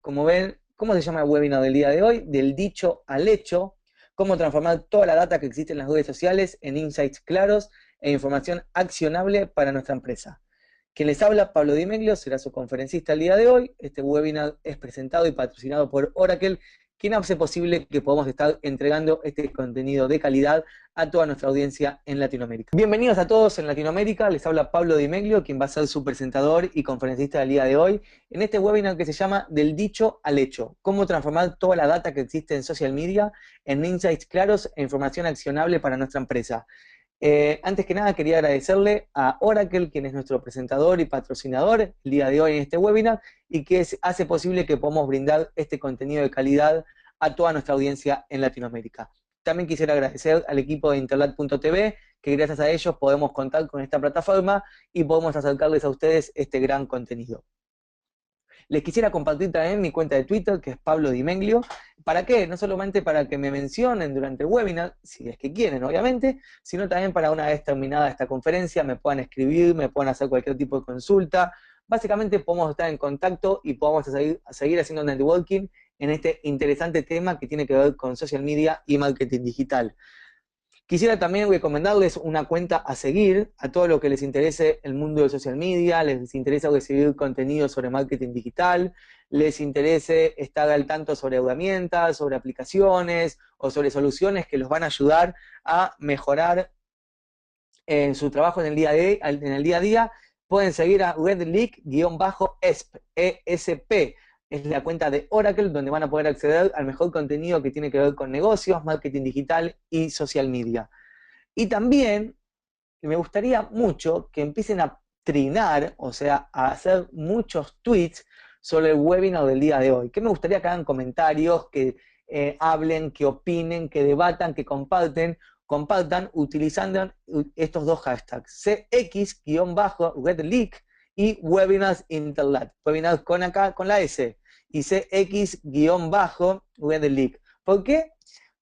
como ven, ¿cómo se llama el webinar del día de hoy? Del dicho al hecho, cómo transformar toda la data que existe en las redes sociales en insights claros e información accionable para nuestra empresa. Quien les habla, Pablo Di Meglio, será su conferencista el día de hoy. Este webinar es presentado y patrocinado por Oracle, quien hace posible que podamos estar entregando este contenido de calidad a toda nuestra audiencia en Latinoamérica. Bienvenidos a todos en Latinoamérica, les habla Pablo Di Meglio, quien va a ser su presentador y conferencista del día de hoy, en este webinar que se llama Del dicho al hecho, cómo transformar toda la data que existe en social media en insights claros e información accionable para nuestra empresa. Antes que nada quería agradecerle a Oracle, quien es nuestro presentador y patrocinador el día de hoy en este webinar y que hace posible que podamos brindar este contenido de calidad a toda nuestra audiencia en Latinoamérica. También quisiera agradecer al equipo de Interlat.tv, que gracias a ellos podemos contar con esta plataforma y podemos acercarles a ustedes este gran contenido. Les quisiera compartir también mi cuenta de Twitter, que es Pablo Di Meglio. ¿Para qué? No solamente para que me mencionen durante el webinar, si es que quieren, obviamente, sino también para una vez terminada esta conferencia me puedan escribir, me puedan hacer cualquier tipo de consulta. Básicamente podemos estar en contacto y podamos seguir haciendo networking en este interesante tema que tiene que ver con social media y marketing digital. Quisiera también recomendarles una cuenta a seguir a todo lo que les interese el mundo de social media, les interesa recibir contenido sobre marketing digital, les interese estar al tanto sobre herramientas, sobre aplicaciones o sobre soluciones que los van a ayudar a mejorar su trabajo en el día a día. Pueden seguir a redleak-esp, ESP. Es la cuenta de Oracle, donde van a poder acceder al mejor contenido que tiene que ver con negocios, marketing digital y social media. Y también me gustaría mucho que empiecen a trinar, o sea, a hacer muchos tweets sobre el webinar del día de hoy. Que me gustaría que hagan comentarios, que hablen, que opinen, que debatan, que compartan utilizando estos dos hashtags, CX-RedLeak y Webinars Interlat. Webinars con acá, con la S, y CX-RedLeak. ¿Por qué?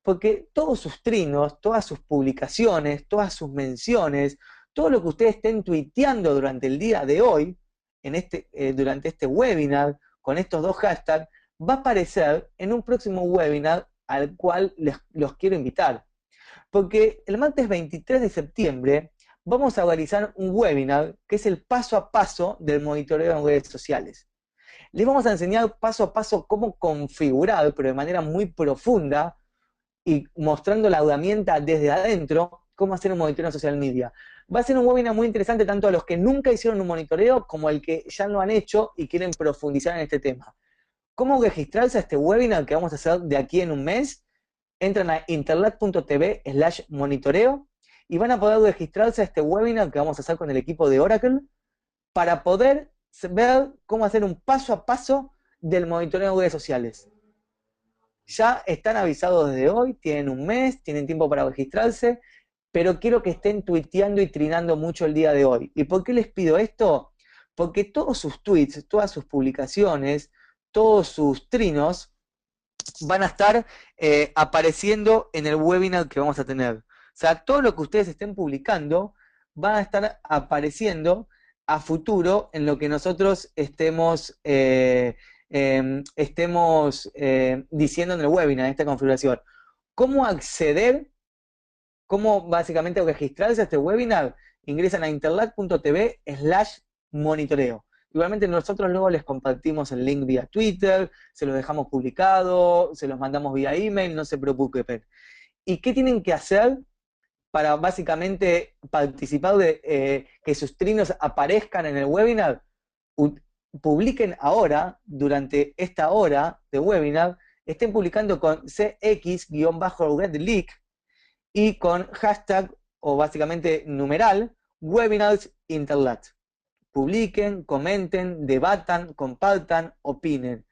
Porque todos sus trinos, todas sus publicaciones, todas sus menciones, todo lo que ustedes estén tuiteando durante el día de hoy, durante este webinar, con estos dos hashtags, va a aparecer en un próximo webinar al cual los quiero invitar. Porque el martes 23 de septiembre vamos a realizar un webinar que es el paso a paso del monitoreo en redes sociales. Les vamos a enseñar paso a paso cómo configurar, pero de manera muy profunda, y mostrando la herramienta desde adentro, cómo hacer un monitoreo en social media. Va a ser un webinar muy interesante tanto a los que nunca hicieron un monitoreo como al que ya lo han hecho y quieren profundizar en este tema. ¿Cómo registrarse a este webinar que vamos a hacer de aquí en un mes? Entran a internet.tv/monitoreo y van a poder registrarse a este webinar que vamos a hacer con el equipo de Oracle para poder ver cómo hacer un paso a paso del monitoreo en redes sociales. Ya están avisados desde hoy, tienen un mes, tienen tiempo para registrarse, pero quiero que estén tuiteando y trinando mucho el día de hoy. ¿Y por qué les pido esto? Porque todos sus tweets, todas sus publicaciones, todos sus trinos van a estar apareciendo en el webinar que vamos a tener. O sea, todo lo que ustedes estén publicando van a estar apareciendo a futuro en lo que nosotros estemos diciendo en el webinar, en esta configuración. ¿Cómo acceder? ¿Cómo básicamente registrarse a este webinar? Ingresan a interlat.tv/monitoreo. Igualmente nosotros luego les compartimos el link vía Twitter, se los dejamos publicado, se los mandamos vía email, no se preocupen. ¿Y qué tienen que hacer para básicamente participar de que sus trinos aparezcan en el webinar? Publiquen ahora, durante esta hora de webinar, estén publicando con CX-RedLeak y con hashtag, o básicamente numeral, Webinars Interlat. Publiquen, comenten, debatan, compartan, opinen.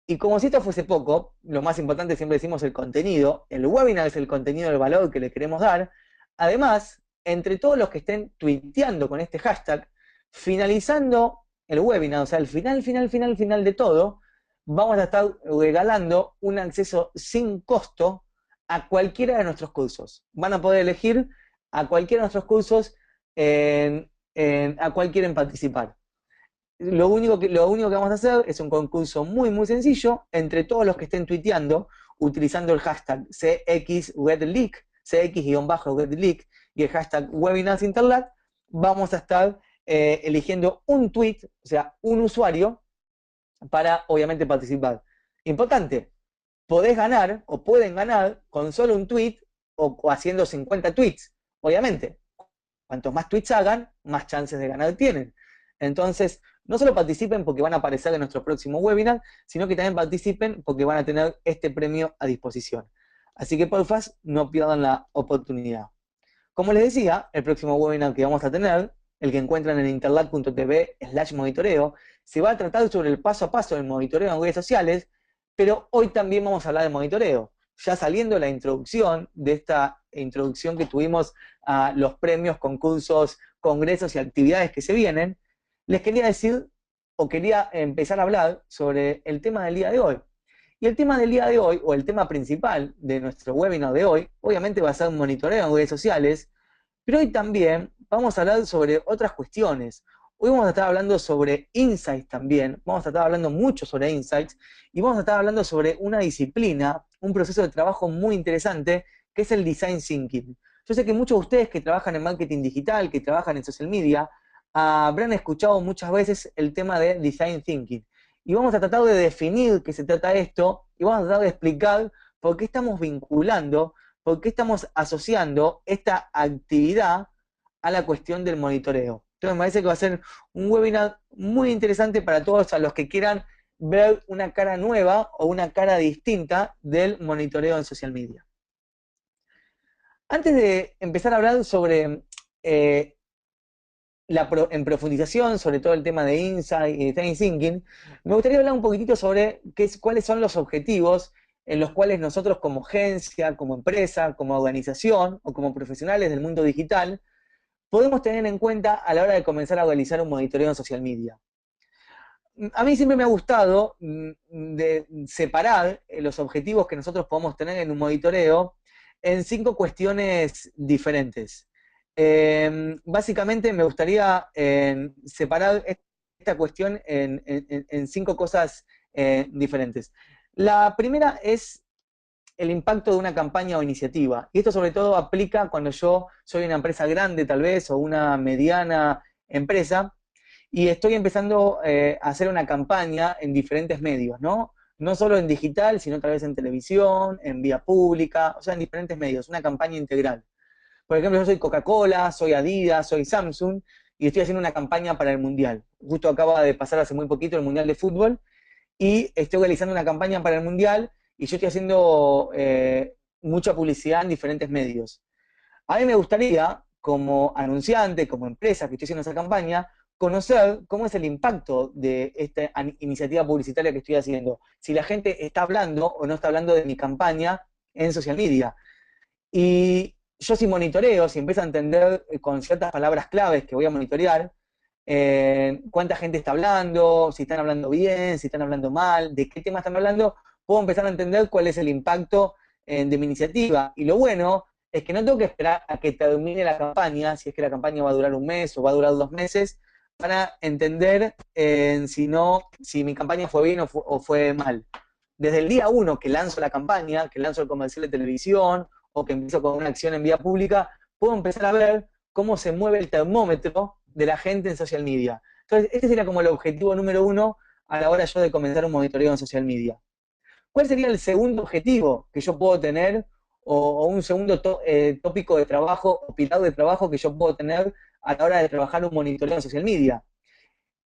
Y como si esto fuese poco, lo más importante siempre decimos el contenido, el webinar es el contenido del valor que le queremos dar. Además, entre todos los que estén tuiteando con este hashtag, finalizando el webinar, o sea, el final de todo, vamos a estar regalando un acceso sin costo a cualquiera de nuestros cursos. Van a poder elegir a cualquiera de nuestros cursos a cuál quieren participar. lo único que vamos a hacer es un concurso muy, muy sencillo entre todos los que estén tuiteando utilizando el hashtag CXWebLeak, CX-WebLeak y el hashtag WebinarsInterLab. Vamos a estar eligiendo un tweet, o sea, un usuario, para obviamente participar. Importante, podés ganar o pueden ganar con solo un tweet o haciendo 50 tweets. Obviamente, cuantos más tweets hagan, más chances de ganar tienen. Entonces, no solo participen porque van a aparecer en nuestro próximo webinar, sino que también participen porque van a tener este premio a disposición. Así que porfa, no pierdan la oportunidad. Como les decía, el próximo webinar que vamos a tener, el que encuentran en interlab.tv/monitoreo, se va a tratar sobre el paso a paso del monitoreo en redes sociales, pero hoy también vamos a hablar de monitoreo. Ya saliendo la introducción de esta introducción que tuvimos a los premios, concursos, congresos y actividades que se vienen, les quería decir, o quería empezar a hablar sobre el tema del día de hoy. Y el tema del día de hoy, o el tema principal de nuestro webinar de hoy, obviamente va a ser un monitoreo en redes sociales, pero hoy también vamos a hablar sobre otras cuestiones. Hoy vamos a estar hablando sobre insights también, vamos a estar hablando mucho sobre insights, y vamos a estar hablando sobre una disciplina, un proceso de trabajo muy interesante, que es el design thinking. Yo sé que muchos de ustedes que trabajan en marketing digital, que trabajan en social media, habrán escuchado muchas veces el tema de design thinking. Y vamos a tratar de definir qué se trata esto, y vamos a tratar de explicar por qué estamos vinculando, por qué estamos asociando esta actividad a la cuestión del monitoreo. Entonces me parece que va a ser un webinar muy interesante para todos a los que quieran ver una cara nueva o una cara distinta del monitoreo en social media. Antes de empezar a hablar sobre en profundización sobre todo el tema de Insight y Design Thinking, me gustaría hablar un poquitito sobre cuáles son los objetivos en los cuales nosotros como agencia, como empresa, como organización o como profesionales del mundo digital podemos tener en cuenta a la hora de comenzar a realizar un monitoreo en social media. A mí siempre me ha gustado de separar los objetivos que nosotros podemos tener en un monitoreo en 5 cuestiones diferentes. Básicamente me gustaría separar esta cuestión en 5 cosas diferentes. La primera es el impacto de una campaña o iniciativa. Y esto sobre todo aplica cuando yo soy una empresa grande tal vez o una mediana empresa y estoy empezando a hacer una campaña en diferentes medios, ¿no? No solo en digital, sino tal vez en televisión, en vía pública, o sea, en diferentes medios, una campaña integral. Por ejemplo, yo soy Coca-Cola, soy Adidas, soy Samsung, y estoy haciendo una campaña para el Mundial. Justo acaba de pasar hace muy poquito el Mundial de Fútbol, y estoy realizando una campaña para el Mundial, y yo estoy haciendo mucha publicidad en diferentes medios. A mí me gustaría, como anunciante, como empresa que estoy haciendo esa campaña, conocer cómo es el impacto de esta iniciativa publicitaria que estoy haciendo. Si la gente está hablando o no está hablando de mi campaña en social media. Y yo si monitoreo, si empiezo a entender con ciertas palabras claves que voy a monitorear, cuánta gente está hablando, si están hablando bien, si están hablando mal, de qué tema están hablando, puedo empezar a entender cuál es el impacto de mi iniciativa. Y lo bueno es que no tengo que esperar a que termine la campaña, si es que la campaña va a durar un mes o va a durar 2 meses, para entender si mi campaña fue bien o fue mal. Desde el día 1 que lanzo la campaña, que lanzo el comercial de televisión o que empiezo con una acción en vía pública, puedo empezar a ver cómo se mueve el termómetro de la gente en social media. Entonces, este sería como el objetivo número 1 a la hora yo de comenzar un monitoreo en social media. ¿Cuál sería el segundo objetivo que yo puedo tener o un segundo tópico de trabajo o pilar de trabajo que yo puedo tener a la hora de trabajar un monitoreo en social media?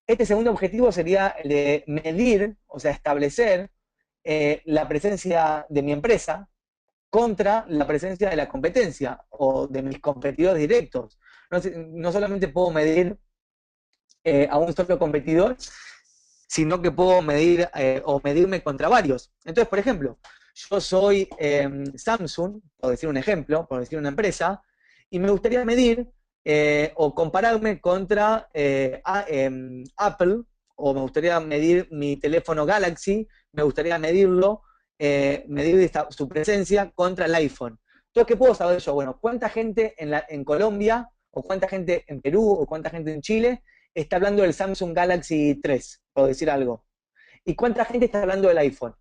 Este segundo objetivo sería el de medir, o sea, establecer la presencia de mi empresa contra la presencia de la competencia o de mis competidores directos. No solamente puedo medir a un solo competidor, sino que puedo medir o medirme contra varios. Entonces, por ejemplo, yo soy Samsung, por decir un ejemplo, por decir una empresa, y me gustaría medir o compararme contra Apple, o me gustaría medir mi teléfono Galaxy, me gustaría medir su presencia contra el iPhone. Entonces, ¿qué puedo saber yo? Bueno, ¿cuánta gente en Colombia, o cuánta gente en Perú, o cuánta gente en Chile está hablando del Samsung Galaxy 3, por decir algo? ¿Y cuánta gente está hablando del iPhone?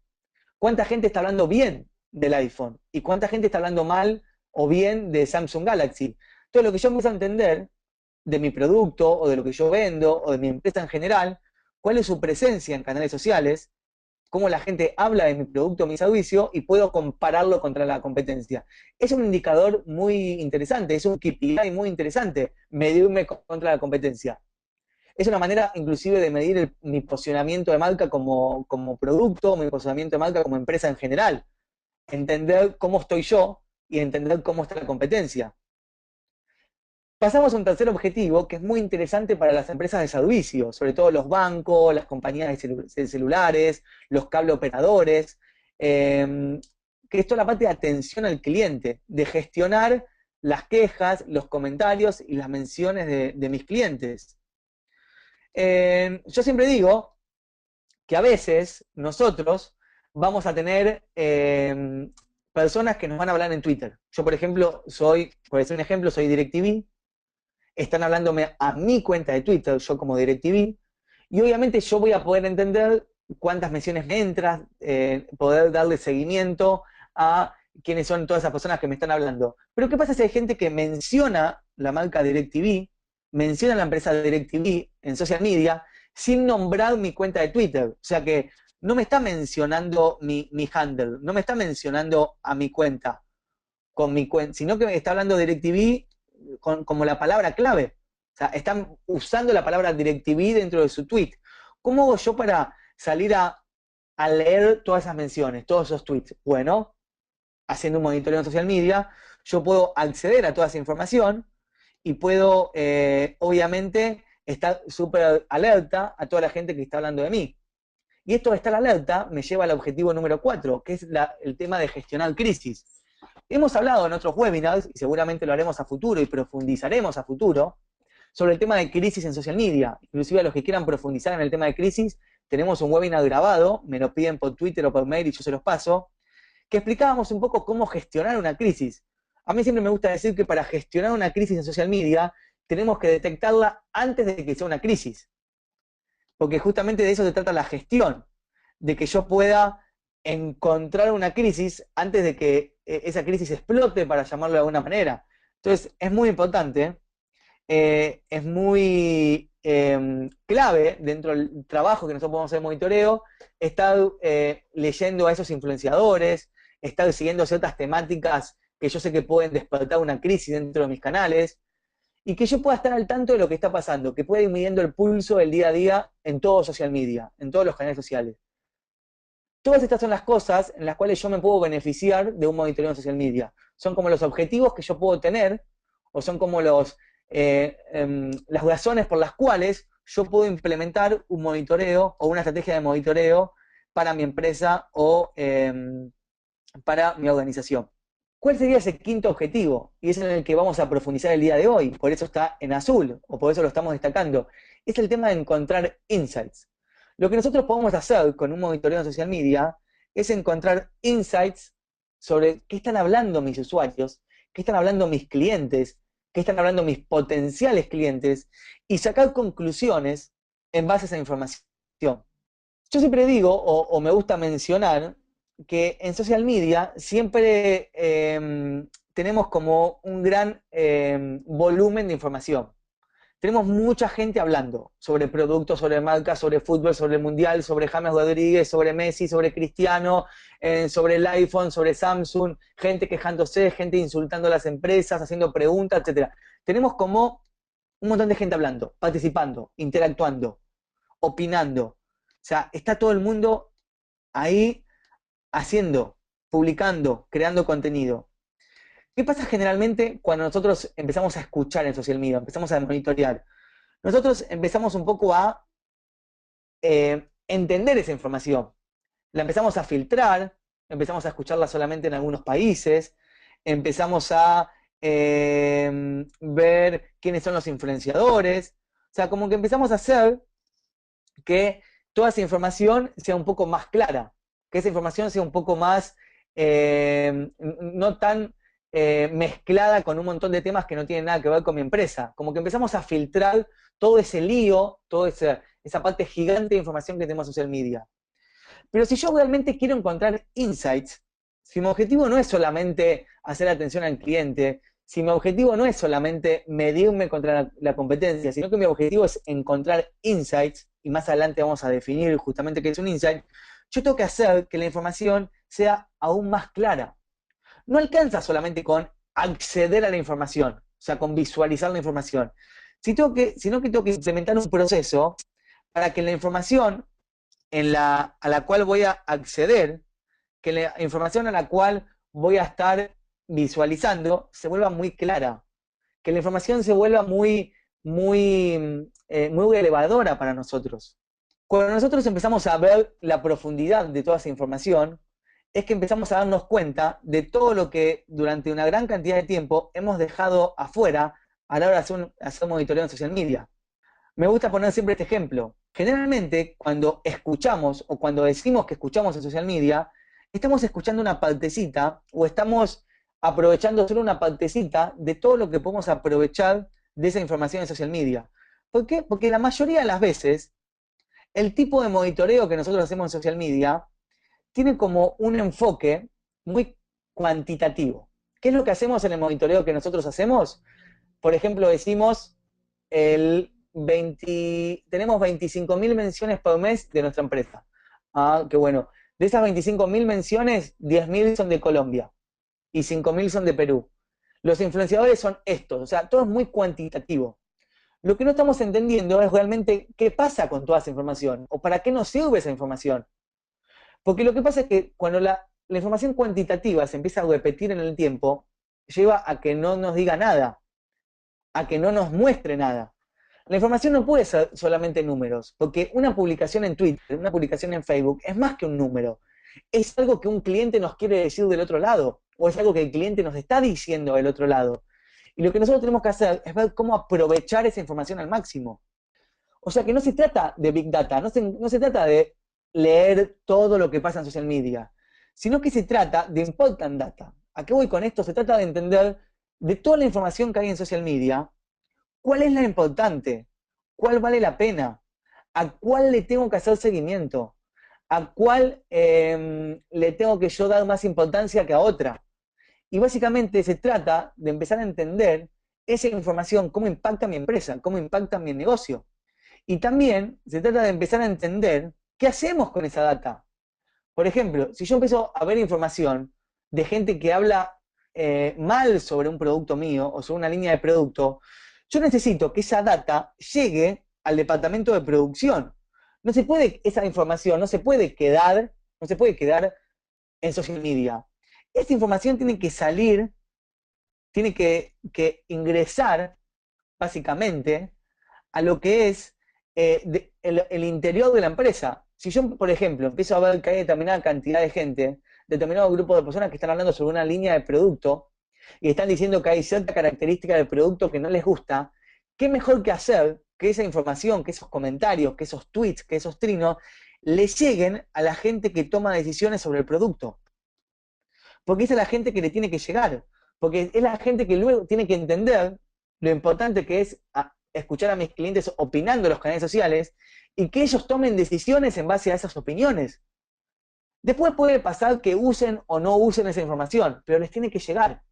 ¿Cuánta gente está hablando bien del iPhone? ¿Y cuánta gente está hablando mal o bien de Samsung Galaxy? Entonces, lo que yo empiezo a entender de mi producto o de lo que yo vendo o de mi empresa en general, cuál es su presencia en canales sociales, cómo la gente habla de mi producto o mi servicio y puedo compararlo contra la competencia. Es un indicador muy interesante, es un KPI muy interesante, medirme contra la competencia. Es una manera inclusive de medir mi posicionamiento de marca como producto, mi posicionamiento de marca como empresa en general. Entender cómo estoy yo y entender cómo está la competencia. Pasamos a un tercer objetivo que es muy interesante para las empresas de servicio, sobre todo los bancos, las compañías de celulares, los cable operadores, que es toda la parte de atención al cliente, de gestionar las quejas, los comentarios y las menciones de mis clientes. Yo siempre digo que a veces nosotros vamos a tener personas que nos van a hablar en Twitter. Yo, por ejemplo, por decir un ejemplo, soy DirecTV, están hablándome a mi cuenta de Twitter, yo como DirecTV, y obviamente yo voy a poder entender cuántas menciones me entran, poder darle seguimiento a quiénes son todas esas personas que me están hablando. Pero ¿qué pasa si hay gente que menciona la marca DirecTV, menciona la empresa DirecTV en social media, sin nombrar mi cuenta de Twitter? O sea que no me está mencionando mi handle, no me está mencionando a mi cuenta, sino que me está hablando DirecTV como la palabra clave. O sea, están usando la palabra DirecTV dentro de su tweet. ¿Cómo hago yo para salir a leer todas esas menciones, todos esos tweets? Bueno, haciendo un monitoreo en social media, yo puedo acceder a toda esa información y puedo, obviamente, estar súper alerta a toda la gente que está hablando de mí. Y esto de estar alerta me lleva al objetivo número 4, que es el tema de gestionar crisis. Hemos hablado en otros webinars, y seguramente lo haremos a futuro y profundizaremos a futuro, sobre el tema de crisis en social media. Inclusive a los que quieran profundizar en el tema de crisis, tenemos un webinar grabado, me lo piden por Twitter o por mail y yo se los paso, que explicábamos un poco cómo gestionar una crisis. A mí siempre me gusta decir que para gestionar una crisis en social media, tenemos que detectarla antes de que sea una crisis. Porque justamente de eso se trata la gestión, de que yo pueda encontrar una crisis antes de que esa crisis explote, para llamarlo de alguna manera. Entonces, es muy importante, es muy clave dentro del trabajo que nosotros podemos hacer de monitoreo, estar leyendo a esos influenciadores, estar siguiendo ciertas temáticas que yo sé que pueden despertar una crisis dentro de mis canales, y que yo pueda estar al tanto de lo que está pasando, que pueda ir midiendo el pulso del día a día en todo social media, en todos los canales sociales. Todas estas son las cosas en las cuales yo me puedo beneficiar de un monitoreo en social media. Son como los objetivos que yo puedo tener, o son como las razones por las cuales yo puedo implementar un monitoreo o una estrategia de monitoreo para mi empresa o para mi organización. ¿Cuál sería ese quinto objetivo? Y es en el que vamos a profundizar el día de hoy, por eso está en azul, o por eso lo estamos destacando. Es el tema de encontrar insights. Lo que nosotros podemos hacer con un monitoreo en social media es encontrar insights sobre qué están hablando mis usuarios, qué están hablando mis clientes, qué están hablando mis potenciales clientes, y sacar conclusiones en base a esa información. Yo siempre digo, o me gusta mencionar, que en social media siempre tenemos como un gran volumen de información. Tenemos mucha gente hablando sobre productos, sobre marcas, sobre fútbol, sobre el mundial, sobre James Rodríguez, sobre Messi, sobre Cristiano, sobre el iPhone, sobre Samsung, gente quejándose, gente insultando a las empresas, haciendo preguntas, etcétera. Tenemos como un montón de gente hablando, participando, interactuando, opinando. O sea, está todo el mundo ahí haciendo, publicando, creando contenido. ¿Qué pasa generalmente cuando nosotros empezamos a escuchar en social media, empezamos a monitorear? Nosotros empezamos un poco a entender esa información. La empezamos a filtrar, empezamos a escucharla solamente en algunos países, empezamos a ver quiénes son los influenciadores. O sea, como que empezamos a hacer que toda esa información sea un poco más clara, que esa información sea un poco más, no tan mezclada con un montón de temas que no tienen nada que ver con mi empresa. Como que empezamos a filtrar todo ese lío, toda esa parte gigante de información que tenemos en social media. Pero si yo realmente quiero encontrar insights, si mi objetivo no es solamente hacer atención al cliente, si mi objetivo no es solamente medirme contra la competencia, sino que mi objetivo es encontrar insights, y más adelante vamos a definir justamente qué es un insight, yo tengo que hacer que la información sea aún más clara. No alcanza solamente con acceder a la información, o sea, con visualizar la información, sino que tengo que implementar un proceso para que la información a la cual voy a acceder, que la información a la cual voy a estar visualizando se vuelva muy clara, que la información se vuelva muy elevadora para nosotros. Cuando nosotros empezamos a ver la profundidad de toda esa información, es que empezamos a darnos cuenta de todo lo que durante una gran cantidad de tiempo hemos dejado afuera a la hora de hacer monitoreo en social media. Me gusta poner siempre este ejemplo. Generalmente, cuando escuchamos o cuando decimos que escuchamos en social media, estamos escuchando una partecita o estamos aprovechando solo una partecita de todo lo que podemos aprovechar de esa información en social media. ¿Por qué? Porque la mayoría de las veces, el tipo de monitoreo que nosotros hacemos en social media tiene como un enfoque muy cuantitativo. ¿Qué es lo que hacemos en el monitoreo que nosotros hacemos? Por ejemplo, decimos, tenemos 25.000 menciones por mes de nuestra empresa. Ah, qué bueno. De esas 25.000 menciones, 10.000 son de Colombia y 5.000 son de Perú. Los influenciadores son estos, o sea, todo es muy cuantitativo. Lo que no estamos entendiendo es realmente qué pasa con toda esa información o para qué nos sirve esa información. Porque lo que pasa es que cuando la información cuantitativa se empieza a repetir en el tiempo, lleva a que no nos diga nada, a que no nos muestre nada. La información no puede ser solamente números, porque una publicación en Twitter, una publicación en Facebook, es más que un número. Es algo que un cliente nos quiere decir del otro lado, o es algo que el cliente nos está diciendo del otro lado. Y lo que nosotros tenemos que hacer es ver cómo aprovechar esa información al máximo. O sea que no se trata de Big Data, no se trata de leer todo lo que pasa en social media, sino que se trata de Important Data. ¿A qué voy con esto? Se trata de entender de toda la información que hay en social media, cuál es la importante, cuál vale la pena, a cuál le tengo que hacer seguimiento, a cuál le tengo que yo dar más importancia que a otra. Y básicamente se trata de empezar a entender esa información, cómo impacta mi empresa, cómo impacta mi negocio. Y también se trata de empezar a entender qué hacemos con esa data. Por ejemplo, si yo empiezo a ver información de gente que habla mal sobre un producto mío o sobre una línea de producto, yo necesito que esa data llegue al departamento de producción. No se puede, esa información no se puede quedar en social media. Esta información tiene que salir, tiene que ingresar, básicamente, a lo que es el interior de la empresa. Si yo, por ejemplo, empiezo a ver que hay determinada cantidad de gente, determinado grupo de personas que están hablando sobre una línea de producto y están diciendo que hay cierta característica del producto que no les gusta, ¿qué mejor que hacer que esa información, que esos comentarios, que esos tweets, que esos trinos, le lleguen a la gente que toma decisiones sobre el producto? Porque esa es la gente que le tiene que llegar, porque es la gente que luego tiene que entender lo importante que es escuchar a mis clientes opinando en los canales sociales y que ellos tomen decisiones en base a esas opiniones. Después puede pasar que usen o no usen esa información, pero les tiene que llegar.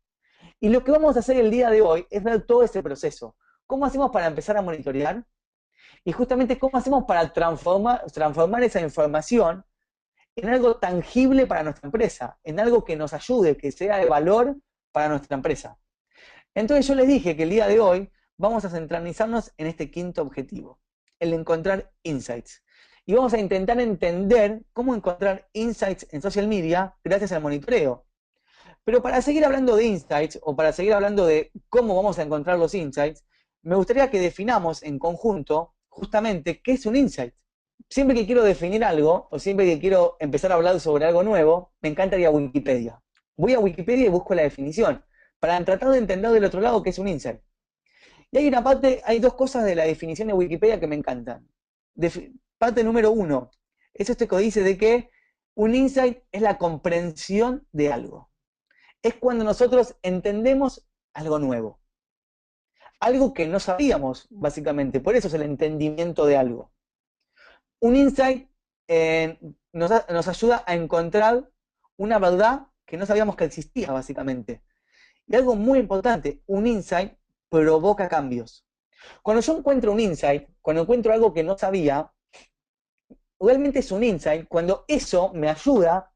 Y lo que vamos a hacer el día de hoy es ver todo ese proceso. ¿Cómo hacemos para empezar a monitorear? Y justamente cómo hacemos para transformar esa información en algo tangible para nuestra empresa, en algo que nos ayude, que sea de valor para nuestra empresa. Entonces yo les dije que el día de hoy vamos a centralizarnos en este quinto objetivo, el encontrar insights. Y vamos a intentar entender cómo encontrar insights en social media gracias al monitoreo. Pero para seguir hablando de insights, o para seguir hablando de cómo vamos a encontrar los insights, me gustaría que definamos en conjunto justamente qué es un insight. Siempre que quiero definir algo, o siempre que quiero empezar a hablar sobre algo nuevo, me encanta ir a Wikipedia. Voy a Wikipedia y busco la definición, para tratar de entender del otro lado qué es un insight. Y hay dos cosas de la definición de Wikipedia que me encantan. Parte número 1, es este que dice de que un insight es la comprensión de algo. Es cuando nosotros entendemos algo nuevo. Algo que no sabíamos, básicamente. Por eso es el entendimiento de algo. Un insight nos ayuda a encontrar una verdad que no sabíamos que existía, básicamente. Y algo muy importante, un insight provoca cambios. Cuando yo encuentro un insight, cuando encuentro algo que no sabía, realmente es un insight cuando eso me ayuda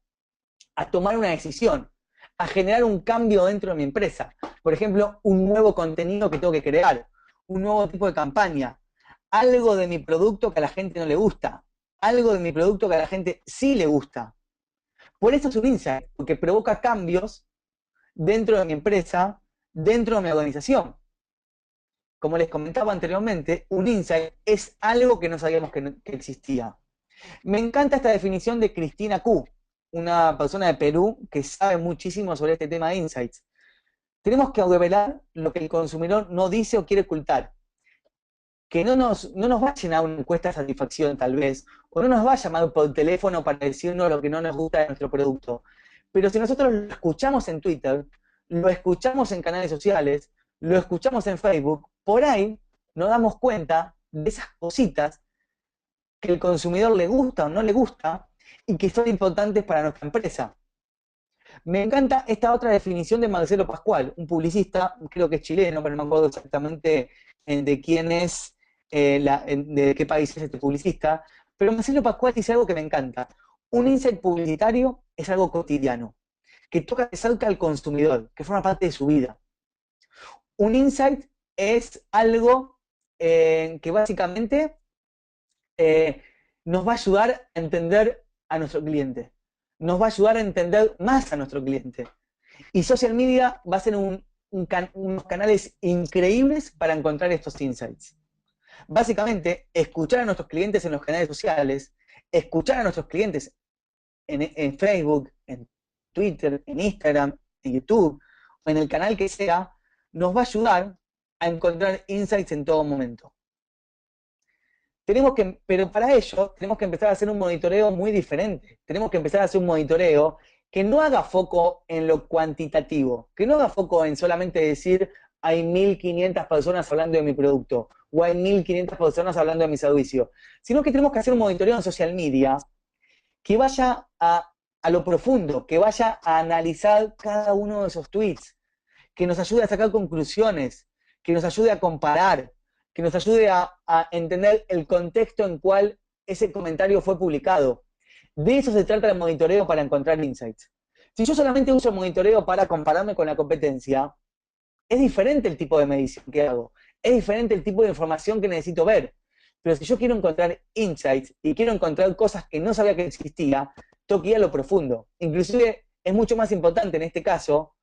a tomar una decisión, a generar un cambio dentro de mi empresa. Por ejemplo, un nuevo contenido que tengo que crear, un nuevo tipo de campaña, algo de mi producto que a la gente no le gusta, algo de mi producto que a la gente sí le gusta. Por eso es un insight, porque provoca cambios dentro de mi empresa, dentro de mi organización. Como les comentaba anteriormente, un insight es algo que no sabíamos que existía. Me encanta esta definición de Cristina Q, una persona de Perú que sabe muchísimo sobre este tema de insights. Tenemos que revelar lo que el consumidor no dice o quiere ocultar. Que no nos va a llenar una encuesta de satisfacción, tal vez, o no nos va a llamar por teléfono para decirnos lo que no nos gusta de nuestro producto. Pero si nosotros lo escuchamos en Twitter, lo escuchamos en canales sociales, lo escuchamos en Facebook, por ahí nos damos cuenta de esas cositas que el consumidor le gusta o no le gusta y que son importantes para nuestra empresa. Me encanta esta otra definición de Marcelo Pascual, un publicista, creo que es chileno, pero no me acuerdo exactamente de quién es, de qué país es este publicista, pero Marcelo Pascual dice algo que me encanta. Un insight publicitario es algo cotidiano, que toca de cerca al consumidor, que forma parte de su vida. Un insight es algo que básicamente eh, nos va a ayudar a entender a nuestro cliente, nos va a ayudar a entender más a nuestro cliente. Y social media va a ser unos canales increíbles para encontrar estos insights. Básicamente, escuchar a nuestros clientes en los canales sociales, escuchar a nuestros clientes en Facebook, en Twitter, en Instagram, en YouTube, o en el canal que sea, nos va a ayudar a encontrar insights en todo momento. Pero para ello tenemos que empezar a hacer un monitoreo muy diferente. Tenemos que empezar a hacer un monitoreo que no haga foco en lo cuantitativo, que no haga foco en solamente decir hay 1.500 personas hablando de mi producto o hay 1.500 personas hablando de mi servicio, sino que tenemos que hacer un monitoreo en social media que vaya a lo profundo, que vaya a analizar cada uno de esos tweets, que nos ayude a sacar conclusiones, que nos ayude a comparar, que nos ayude a entender el contexto en cual ese comentario fue publicado. De eso se trata el monitoreo para encontrar insights. Si yo solamente uso el monitoreo para compararme con la competencia, es diferente el tipo de medición que hago, es diferente el tipo de información que necesito ver. Pero si yo quiero encontrar insights y quiero encontrar cosas que no sabía que existía, tengo que ir a lo profundo. Inclusive es mucho más importante en este caso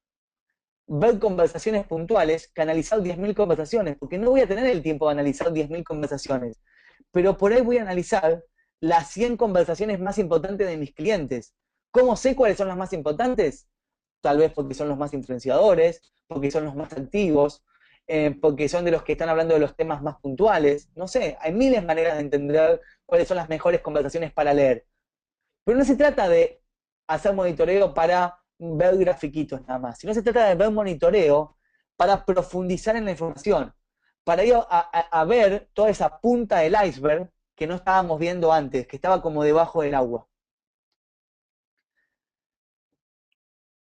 ver conversaciones puntuales que analizar 10.000 conversaciones, porque no voy a tener el tiempo de analizar 10.000 conversaciones, pero por ahí voy a analizar las 100 conversaciones más importantes de mis clientes. ¿Cómo sé cuáles son las más importantes? Tal vez porque son los más influenciadores, porque son los más activos, porque son de los que están hablando de los temas más puntuales. No sé, hay miles de maneras de entender cuáles son las mejores conversaciones para leer. Pero no se trata de hacer monitoreo para ver grafiquitos nada más, sino se trata de ver monitoreo para profundizar en la información, para ir a ver toda esa punta del iceberg que no estábamos viendo antes, que estaba como debajo del agua.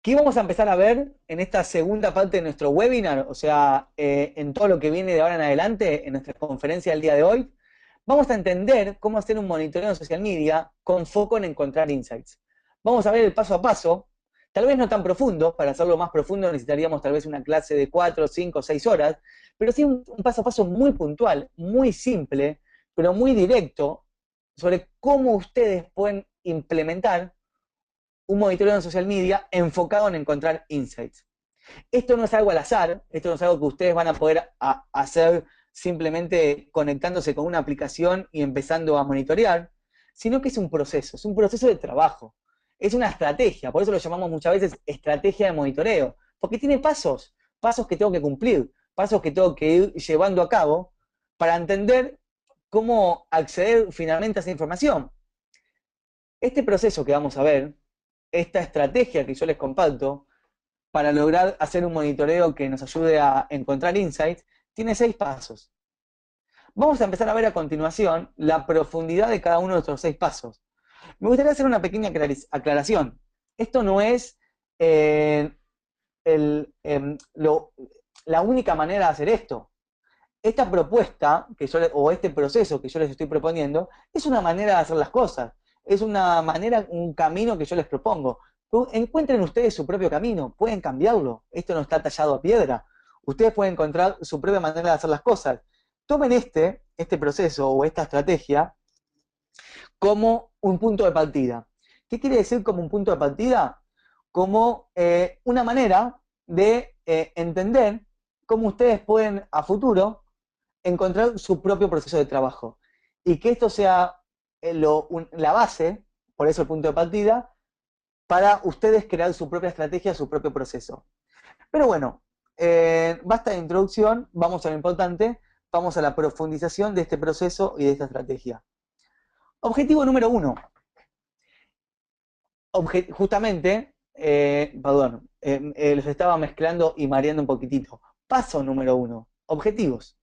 ¿Qué vamos a empezar a ver en esta segunda parte de nuestro webinar? O sea, en todo lo que viene de ahora en adelante, en nuestra conferencia del día de hoy, vamos a entender cómo hacer un monitoreo en social media con foco en encontrar insights. Vamos a ver el paso a paso, tal vez no tan profundo, para hacerlo más profundo necesitaríamos tal vez una clase de 4, 5, 6 horas, pero sí un paso a paso muy puntual, muy simple, pero muy directo, sobre cómo ustedes pueden implementar un monitoreo en social media enfocado en encontrar insights. Esto no es algo al azar, esto no es algo que ustedes van a poder hacer simplemente conectándose con una aplicación y empezando a monitorear, sino que es un proceso de trabajo, es una estrategia, por eso lo llamamos muchas veces estrategia de monitoreo, porque tiene pasos, pasos que tengo que cumplir, pasos que tengo que ir llevando a cabo para entender cómo acceder finalmente a esa información. Este proceso que vamos a ver, esta estrategia que yo les comparto, para lograr hacer un monitoreo que nos ayude a encontrar insights, tiene 6 pasos. Vamos a empezar a ver a continuación la profundidad de cada uno de estos 6 pasos. Me gustaría hacer una pequeña aclaración. Esto no es eh, la única manera de hacer esto. Esta propuesta o este proceso que yo les estoy proponiendo es una manera de hacer las cosas. Es una manera, un camino que yo les propongo. Encuentren ustedes su propio camino, pueden cambiarlo. Esto no está tallado a piedra. Ustedes pueden encontrar su propia manera de hacer las cosas. Tomen este proceso o esta estrategia como un punto de partida. ¿Qué quiere decir como un punto de partida? Como una manera de entender cómo ustedes pueden a futuro encontrar su propio proceso de trabajo. Y que esto sea la base, por eso el punto de partida, para ustedes crear su propia estrategia, su propio proceso. Pero bueno, basta de introducción, vamos a lo importante, vamos a la profundización de este proceso y de esta estrategia. Objetivo número 1. Justamente, perdón, los estaba mezclando y mareando un poquitito. Paso número 1, objetivos.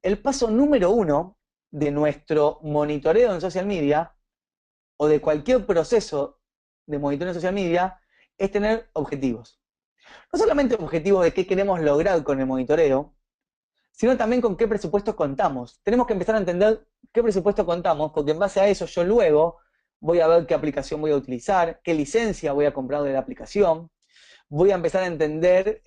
El paso número 1 de nuestro monitoreo en social media o de cualquier proceso de monitoreo en social media es tener objetivos. No solamente objetivos de qué queremos lograr con el monitoreo, sino también con qué presupuesto contamos. Tenemos que empezar a entender qué presupuesto contamos, porque en base a eso yo luego voy a ver qué aplicación voy a utilizar, qué licencia voy a comprar de la aplicación, voy a empezar a entender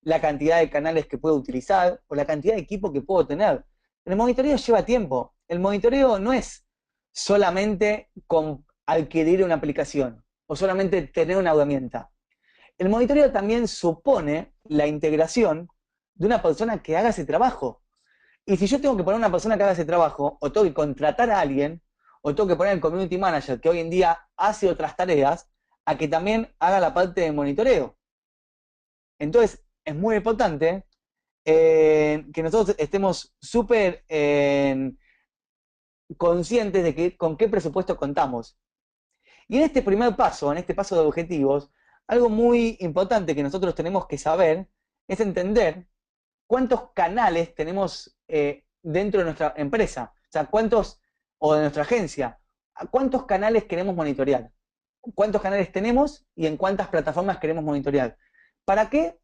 la cantidad de canales que puedo utilizar o la cantidad de equipo que puedo tener. El monitoreo lleva tiempo. El monitoreo no es solamente adquirir una aplicación o solamente tener una herramienta. El monitoreo también supone la integración de una persona que haga ese trabajo. Y si yo tengo que poner una persona que haga ese trabajo, o tengo que contratar a alguien, o tengo que poner el community manager, que hoy en día hace otras tareas, a que también haga la parte de monitoreo. Entonces, es muy importante que nosotros estemos súper conscientes de con qué presupuesto contamos. Y en este primer paso, en este paso de objetivos, algo muy importante que nosotros tenemos que saber es entender cuántos canales tenemos dentro de nuestra empresa, o sea, o de nuestra agencia, cuántos canales queremos monitorear, cuántos canales tenemos y en cuántas plataformas queremos monitorear. ¿Para qué?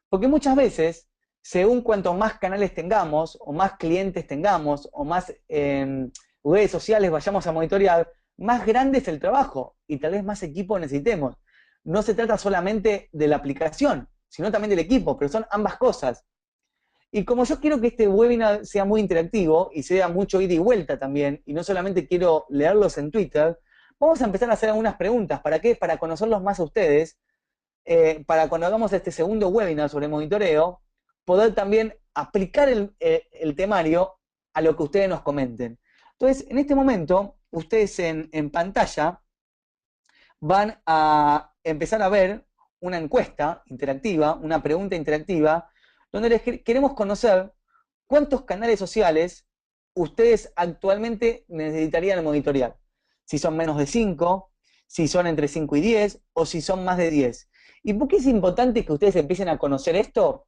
Porque muchas veces, según cuantos más canales tengamos, o más clientes tengamos, o más redes sociales vayamos a monitorear, más grande es el trabajo y tal vez más equipo necesitemos. No se trata solamente de la aplicación, sino también del equipo, pero son ambas cosas. Y como yo quiero que este webinar sea muy interactivo y sea mucho ida y vuelta también, y no solamente quiero leerlos en Twitter, vamos a empezar a hacer algunas preguntas. ¿Para qué? Para conocerlos más a ustedes, para cuando hagamos este segundo webinar sobre monitoreo, poder también aplicar el temario a lo que ustedes nos comenten. Entonces, en este momento, ustedes en pantalla van a empezar a ver una encuesta interactiva, una pregunta interactiva, donde les queremos conocer cuántos canales sociales ustedes actualmente necesitarían monitorear. Si son menos de 5, si son entre 5 y 10, o si son más de 10. ¿Y por qué es importante que ustedes empiecen a conocer esto?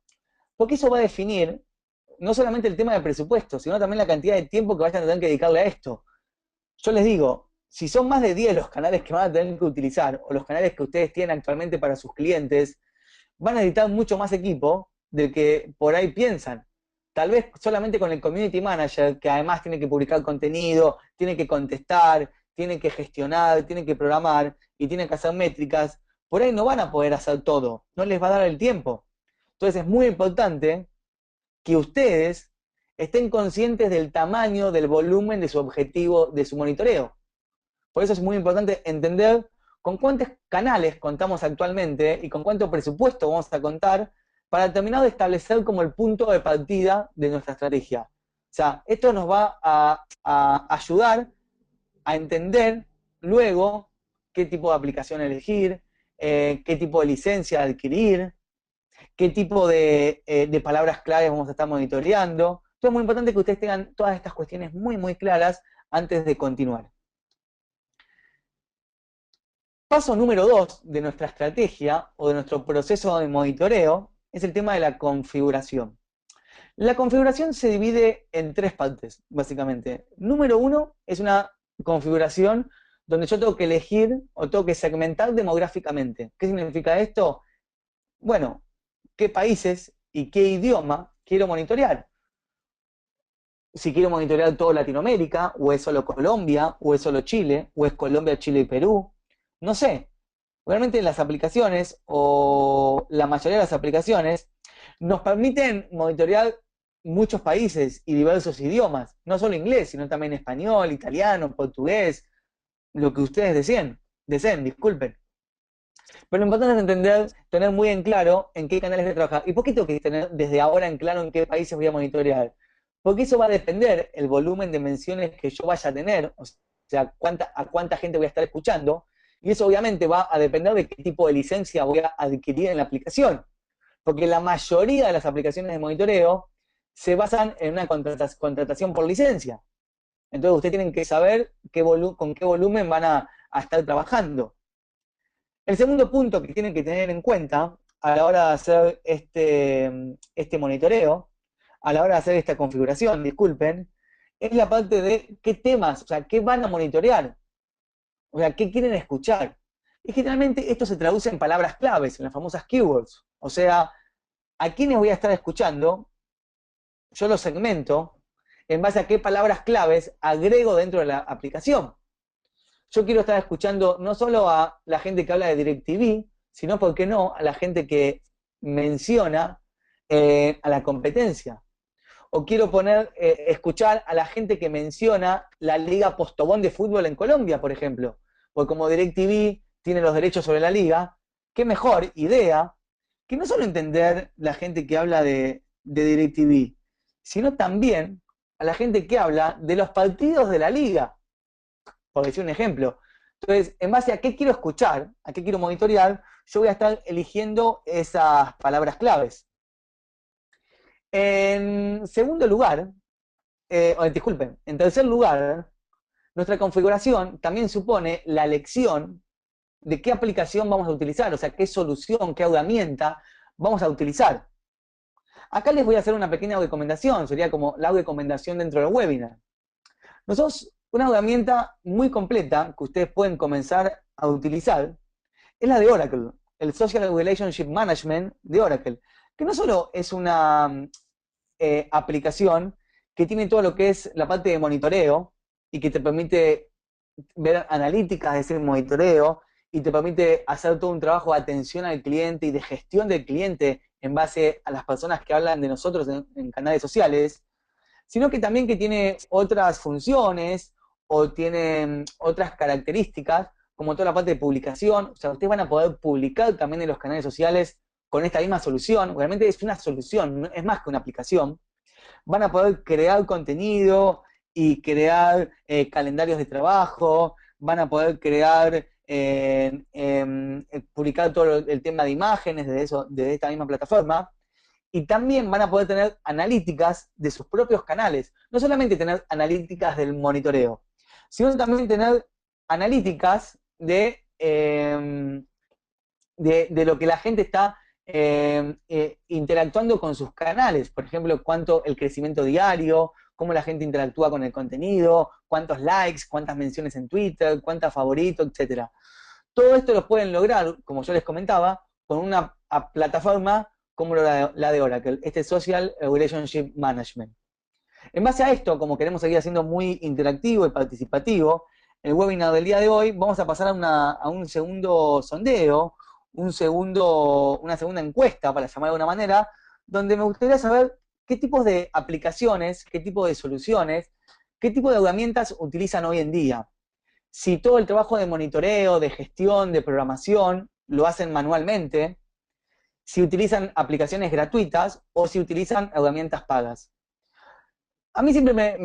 Porque eso va a definir no solamente el tema del presupuesto, sino también la cantidad de tiempo que vayan a tener que dedicarle a esto. Yo les digo, si son más de 10 los canales que van a tener que utilizar, o los canales que ustedes tienen actualmente para sus clientes, van a necesitar mucho más equipo del que por ahí piensan. Tal vez solamente con el community manager, que además tiene que publicar contenido, tiene que contestar, tiene que gestionar, tiene que programar y tiene que hacer métricas, por ahí no van a poder hacer todo, no les va a dar el tiempo. Entonces es muy importante que ustedes estén conscientes del tamaño, del volumen de su objetivo, de su monitoreo. Por eso es muy importante entender con cuántos canales contamos actualmente y con cuánto presupuesto vamos a contar para terminar de establecer como el punto de partida de nuestra estrategia. O sea, esto nos va a ayudar a entender luego qué tipo de aplicación elegir, qué tipo de licencia adquirir, qué tipo de palabras claves vamos a estar monitoreando. Entonces es muy importante que ustedes tengan todas estas cuestiones muy, muy claras antes de continuar. paso número 2 de nuestra estrategia o de nuestro proceso de monitoreo es el tema de la configuración. La configuración se divide en 3 partes, básicamente. Número 1 es una configuración donde yo tengo que elegir o tengo que segmentar demográficamente. ¿Qué significa esto? Bueno, qué países y qué idioma quiero monitorear. Si quiero monitorear toda Latinoamérica, o es solo Colombia, o es solo Chile, o es Colombia, Chile y Perú. No sé. Realmente las aplicaciones, o la mayoría de las aplicaciones, nos permiten monitorear muchos países y diversos idiomas. No solo inglés, sino también español, italiano, portugués, lo que ustedes deseen, disculpen. Pero lo importante es entender, tener muy en claro en qué canales voy a trabajar. ¿Y por qué tengo que tener desde ahora en claro en qué países voy a monitorear? Porque eso va a depender el volumen de menciones que yo vaya a tener, o sea, a cuánta gente voy a estar escuchando, y eso obviamente va a depender de qué tipo de licencia voy a adquirir en la aplicación. Porque la mayoría de las aplicaciones de monitoreo se basan en una contratación por licencia. Entonces ustedes tienen que saber con qué volumen van a estar trabajando. El segundo punto que tienen que tener en cuenta a la hora de hacer este monitoreo, a la hora de hacer esta configuración, disculpen, es la parte de qué temas, o sea, qué van a monitorear, o sea, qué quieren escuchar. Y generalmente esto se traduce en palabras claves, en las famosas keywords. O sea, a quiénes voy a estar escuchando, yo los segmento en base a qué palabras claves agrego dentro de la aplicación. Yo quiero estar escuchando no solo a la gente que habla de DirecTV, sino, ¿por qué no?, a la gente que menciona a la competencia. O quiero escuchar a la gente que menciona la Liga Postobón de fútbol en Colombia, por ejemplo. Porque como DirecTV tiene los derechos sobre la liga, qué mejor idea que no solo entender la gente que habla de DirecTV, sino también a la gente que habla de los partidos de la liga, por decir un ejemplo. Entonces, en base a qué quiero escuchar, a qué quiero monitorear, yo voy a estar eligiendo esas palabras claves. En segundo lugar, disculpen, en tercer lugar, nuestra configuración también supone la elección de qué aplicación vamos a utilizar, o sea, qué solución, qué herramienta vamos a utilizar. Acá les voy a hacer una pequeña recomendación, sería como la recomendación dentro del webinar. Nosotros, una herramienta muy completa que ustedes pueden comenzar a utilizar es la de Oracle, el Social Relationship Management de Oracle, que no solo es una aplicación que tiene todo lo que es la parte de monitoreo y que te permite ver analíticas de ese monitoreo y te permite hacer todo un trabajo de atención al cliente y de gestión del cliente en base a las personas que hablan de nosotros en canales sociales, sino que también que tiene otras funciones o tiene otras características, como toda la parte de publicación. O sea, ustedes van a poder publicar también en los canales sociales con esta misma solución. Realmente es una solución, no es más que una aplicación. Van a poder crear contenido y crear calendarios de trabajo, van a poder crear, publicar todo el tema de imágenes desde esta misma plataforma, y también van a poder tener analíticas de sus propios canales. No solamente tener analíticas del monitoreo, sino también tener analíticas de lo que la gente está interactuando con sus canales. Por ejemplo, cuánto el crecimiento diario, cómo la gente interactúa con el contenido, cuántos likes, cuántas menciones en Twitter, cuántas favoritos, etc. Todo esto lo pueden lograr, como yo les comentaba, con una plataforma como la de Oracle, este Social Relationship Management. En base a esto, como queremos seguir haciendo muy interactivo y participativo, el webinar del día de hoy vamos a pasar a un segundo sondeo, una segunda encuesta, para llamar de alguna manera, donde me gustaría saber qué tipos de aplicaciones, qué tipo de soluciones, qué tipo de herramientas utilizan hoy en día. Si todo el trabajo de monitoreo, de gestión, de programación, lo hacen manualmente, si utilizan aplicaciones gratuitas o si utilizan herramientas pagas. A mí siempre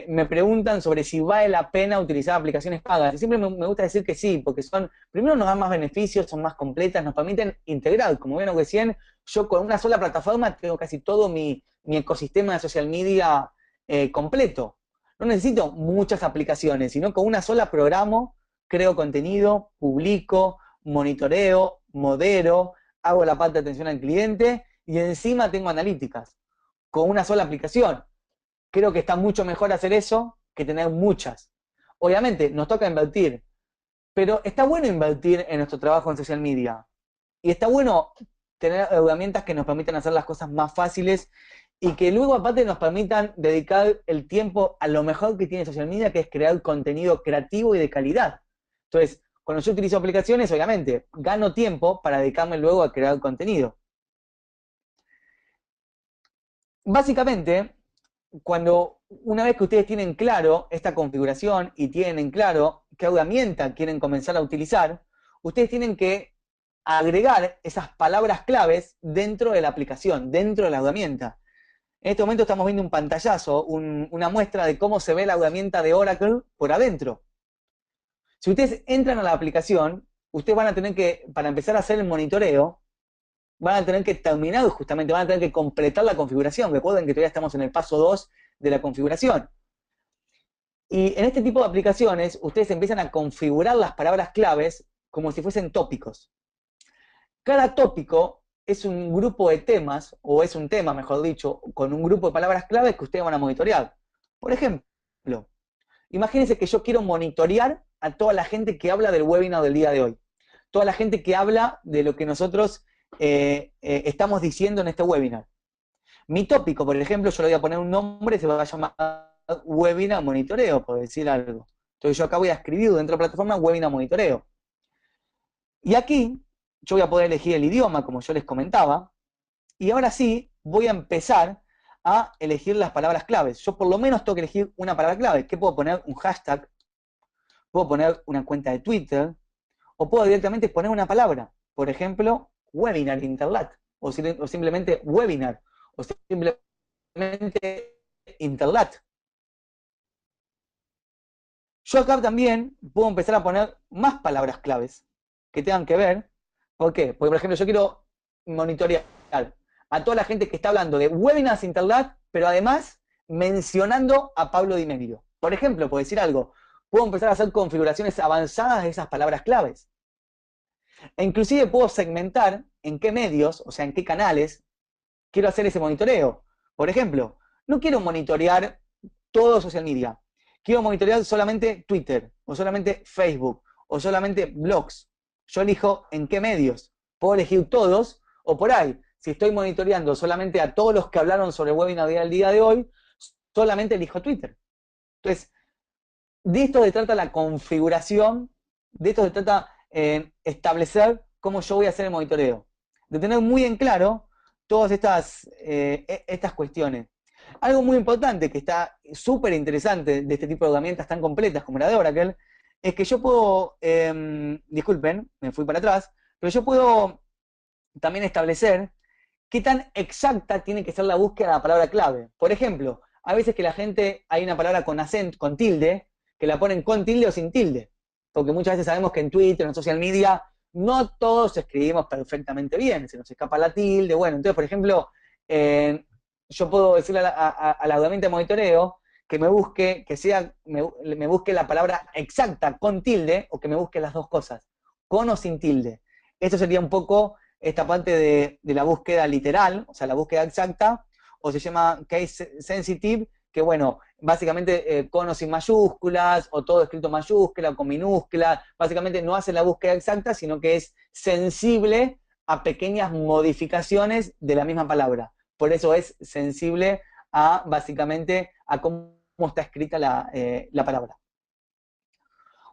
me preguntan sobre si vale la pena utilizar aplicaciones pagas. Y siempre me gusta decir que sí, porque primero nos dan más beneficios, son más completas, nos permiten integrar. Como vieron recién, yo con una sola plataforma tengo casi todo mi ecosistema de social media completo. No necesito muchas aplicaciones, sino con una sola programo creo contenido, publico, monitoreo, modero, hago la parte de atención al cliente y encima tengo analíticas con una sola aplicación. Creo que está mucho mejor hacer eso que tener muchas. Obviamente, nos toca invertir, pero está bueno invertir en nuestro trabajo en social media. Y está bueno tener herramientas que nos permitan hacer las cosas más fáciles y que luego aparte nos permitan dedicar el tiempo a lo mejor que tiene social media, que es crear contenido creativo y de calidad. Entonces, cuando yo utilizo aplicaciones, obviamente, gano tiempo para dedicarme luego a crear contenido. Básicamente, una vez que ustedes tienen claro esta configuración y tienen claro qué herramienta quieren comenzar a utilizar, ustedes tienen que agregar esas palabras claves dentro de la aplicación, dentro de la herramienta. En este momento estamos viendo un pantallazo, una muestra de cómo se ve la herramienta de Oracle por adentro. Si ustedes entran a la aplicación, ustedes van a tener que, para empezar a hacer el monitoreo, van a tener que terminar justamente, van a tener que completar la configuración. Recuerden que todavía estamos en el paso 2 de la configuración. Y en este tipo de aplicaciones, ustedes empiezan a configurar las palabras claves como si fuesen tópicos. Cada tópico es un grupo de temas, o es un tema, mejor dicho, con un grupo de palabras claves que ustedes van a monitorear. Por ejemplo, imagínense que yo quiero monitorear a toda la gente que habla del webinar del día de hoy. Toda la gente que habla de lo que nosotros estamos diciendo en este webinar. Mi tópico, por ejemplo, yo le voy a poner un nombre, se va a llamar webinar monitoreo, por decir algo. Entonces yo acá voy a escribir dentro de la plataforma webinar monitoreo. Y aquí yo voy a poder elegir el idioma, como yo les comentaba, y ahora sí voy a empezar a elegir las palabras claves. Yo por lo menos tengo que elegir una palabra clave. ¿Qué puedo poner? Un hashtag, puedo poner una cuenta de Twitter, o puedo directamente poner una palabra. Por ejemplo, webinar interlat, o simplemente webinar, o simplemente interlat. Yo acá también puedo empezar a poner más palabras claves que tengan que ver. ¿Por qué? Porque, por ejemplo, yo quiero monitorear a toda la gente que está hablando de webinars interlat, pero además mencionando a Pablo Di Meglio. Por ejemplo, por decir algo, puedo empezar a hacer configuraciones avanzadas de esas palabras claves. E inclusive puedo segmentar en qué medios, o sea, en qué canales, quiero hacer ese monitoreo. Por ejemplo, no quiero monitorear todo social media. Quiero monitorear solamente Twitter, o solamente Facebook, o solamente blogs. Yo elijo en qué medios. Puedo elegir todos, o por ahí, si estoy monitoreando solamente a todos los que hablaron sobre el webinar del día de hoy, solamente elijo Twitter. Entonces, de esto se trata la configuración, de esto se trata establecer cómo yo voy a hacer el monitoreo. De tener muy en claro todas estas cuestiones. Algo muy importante que está súper interesante de este tipo de herramientas tan completas como la de Oracle, es que yo puedo, disculpen, me fui para atrás, pero yo puedo también establecer qué tan exacta tiene que ser la búsqueda de la palabra clave. Por ejemplo, a veces que la gente, hay una palabra con acento, con tilde, que la ponen con tilde o sin tilde. Porque muchas veces sabemos que en Twitter, en social media, no todos escribimos perfectamente bien, se nos escapa la tilde. Bueno, entonces, por ejemplo, yo puedo decirle a la herramienta de monitoreo que me busque, me busque la palabra exacta con tilde o que me busque las dos cosas, con o sin tilde. Esto sería un poco esta parte de la búsqueda literal, o sea, la búsqueda exacta, o se llama case sensitive, que bueno, básicamente con o sin mayúsculas, o todo escrito mayúscula o con minúscula, básicamente no hace la búsqueda exacta, sino que es sensible a pequeñas modificaciones de la misma palabra. Por eso es sensible a, básicamente, a cómo está escrita la palabra.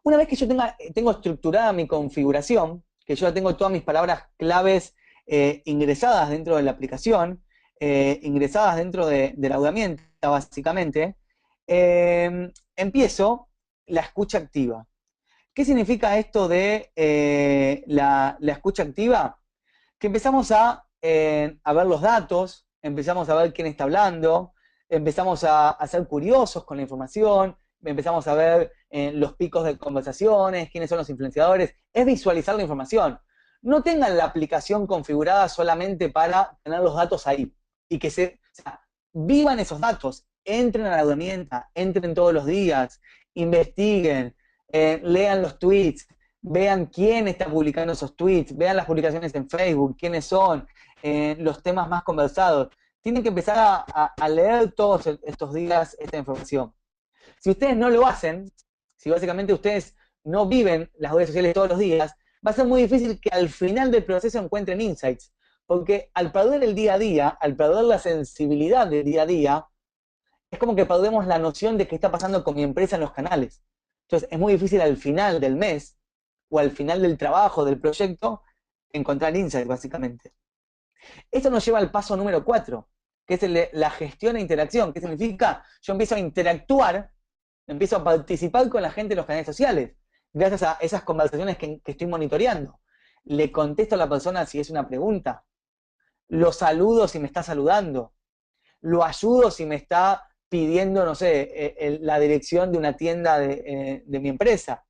Una vez que yo tengo estructurada mi configuración, que yo ya tengo todas mis palabras claves ingresadas dentro de la aplicación, ingresadas dentro de la herramienta, básicamente, empiezo la escucha activa. ¿Qué significa esto de la escucha activa? Que empezamos a ver los datos, empezamos a ver quién está hablando, empezamos a ser curiosos con la información, empezamos a ver los picos de conversaciones, quiénes son los influenciadores, es visualizar la información. No tengan la aplicación configurada solamente para tener los datos ahí y que o sea, vivan esos datos, entren a la herramienta, entren todos los días, investiguen, lean los tweets, vean quién está publicando esos tweets, vean las publicaciones en Facebook, quiénes son, los temas más conversados. Tienen que empezar a leer todos estos días esta información. Si ustedes no lo hacen, si básicamente ustedes no viven las redes sociales todos los días, va a ser muy difícil que al final del proceso encuentren insights. Porque al perder el día a día, al perder la sensibilidad del día a día, es como que perdemos la noción de qué está pasando con mi empresa en los canales. Entonces es muy difícil al final del mes o al final del trabajo, del proyecto, encontrar insights, básicamente. Esto nos lleva al paso número 4, que es el de la gestión e interacción. ¿Qué significa? Yo empiezo a interactuar, empiezo a participar con la gente en los canales sociales, gracias a esas conversaciones que estoy monitoreando. Le contesto a la persona si es una pregunta, lo saludo si me está saludando, lo ayudo si me está pidiendo, no sé, la dirección de una tienda de mi empresa.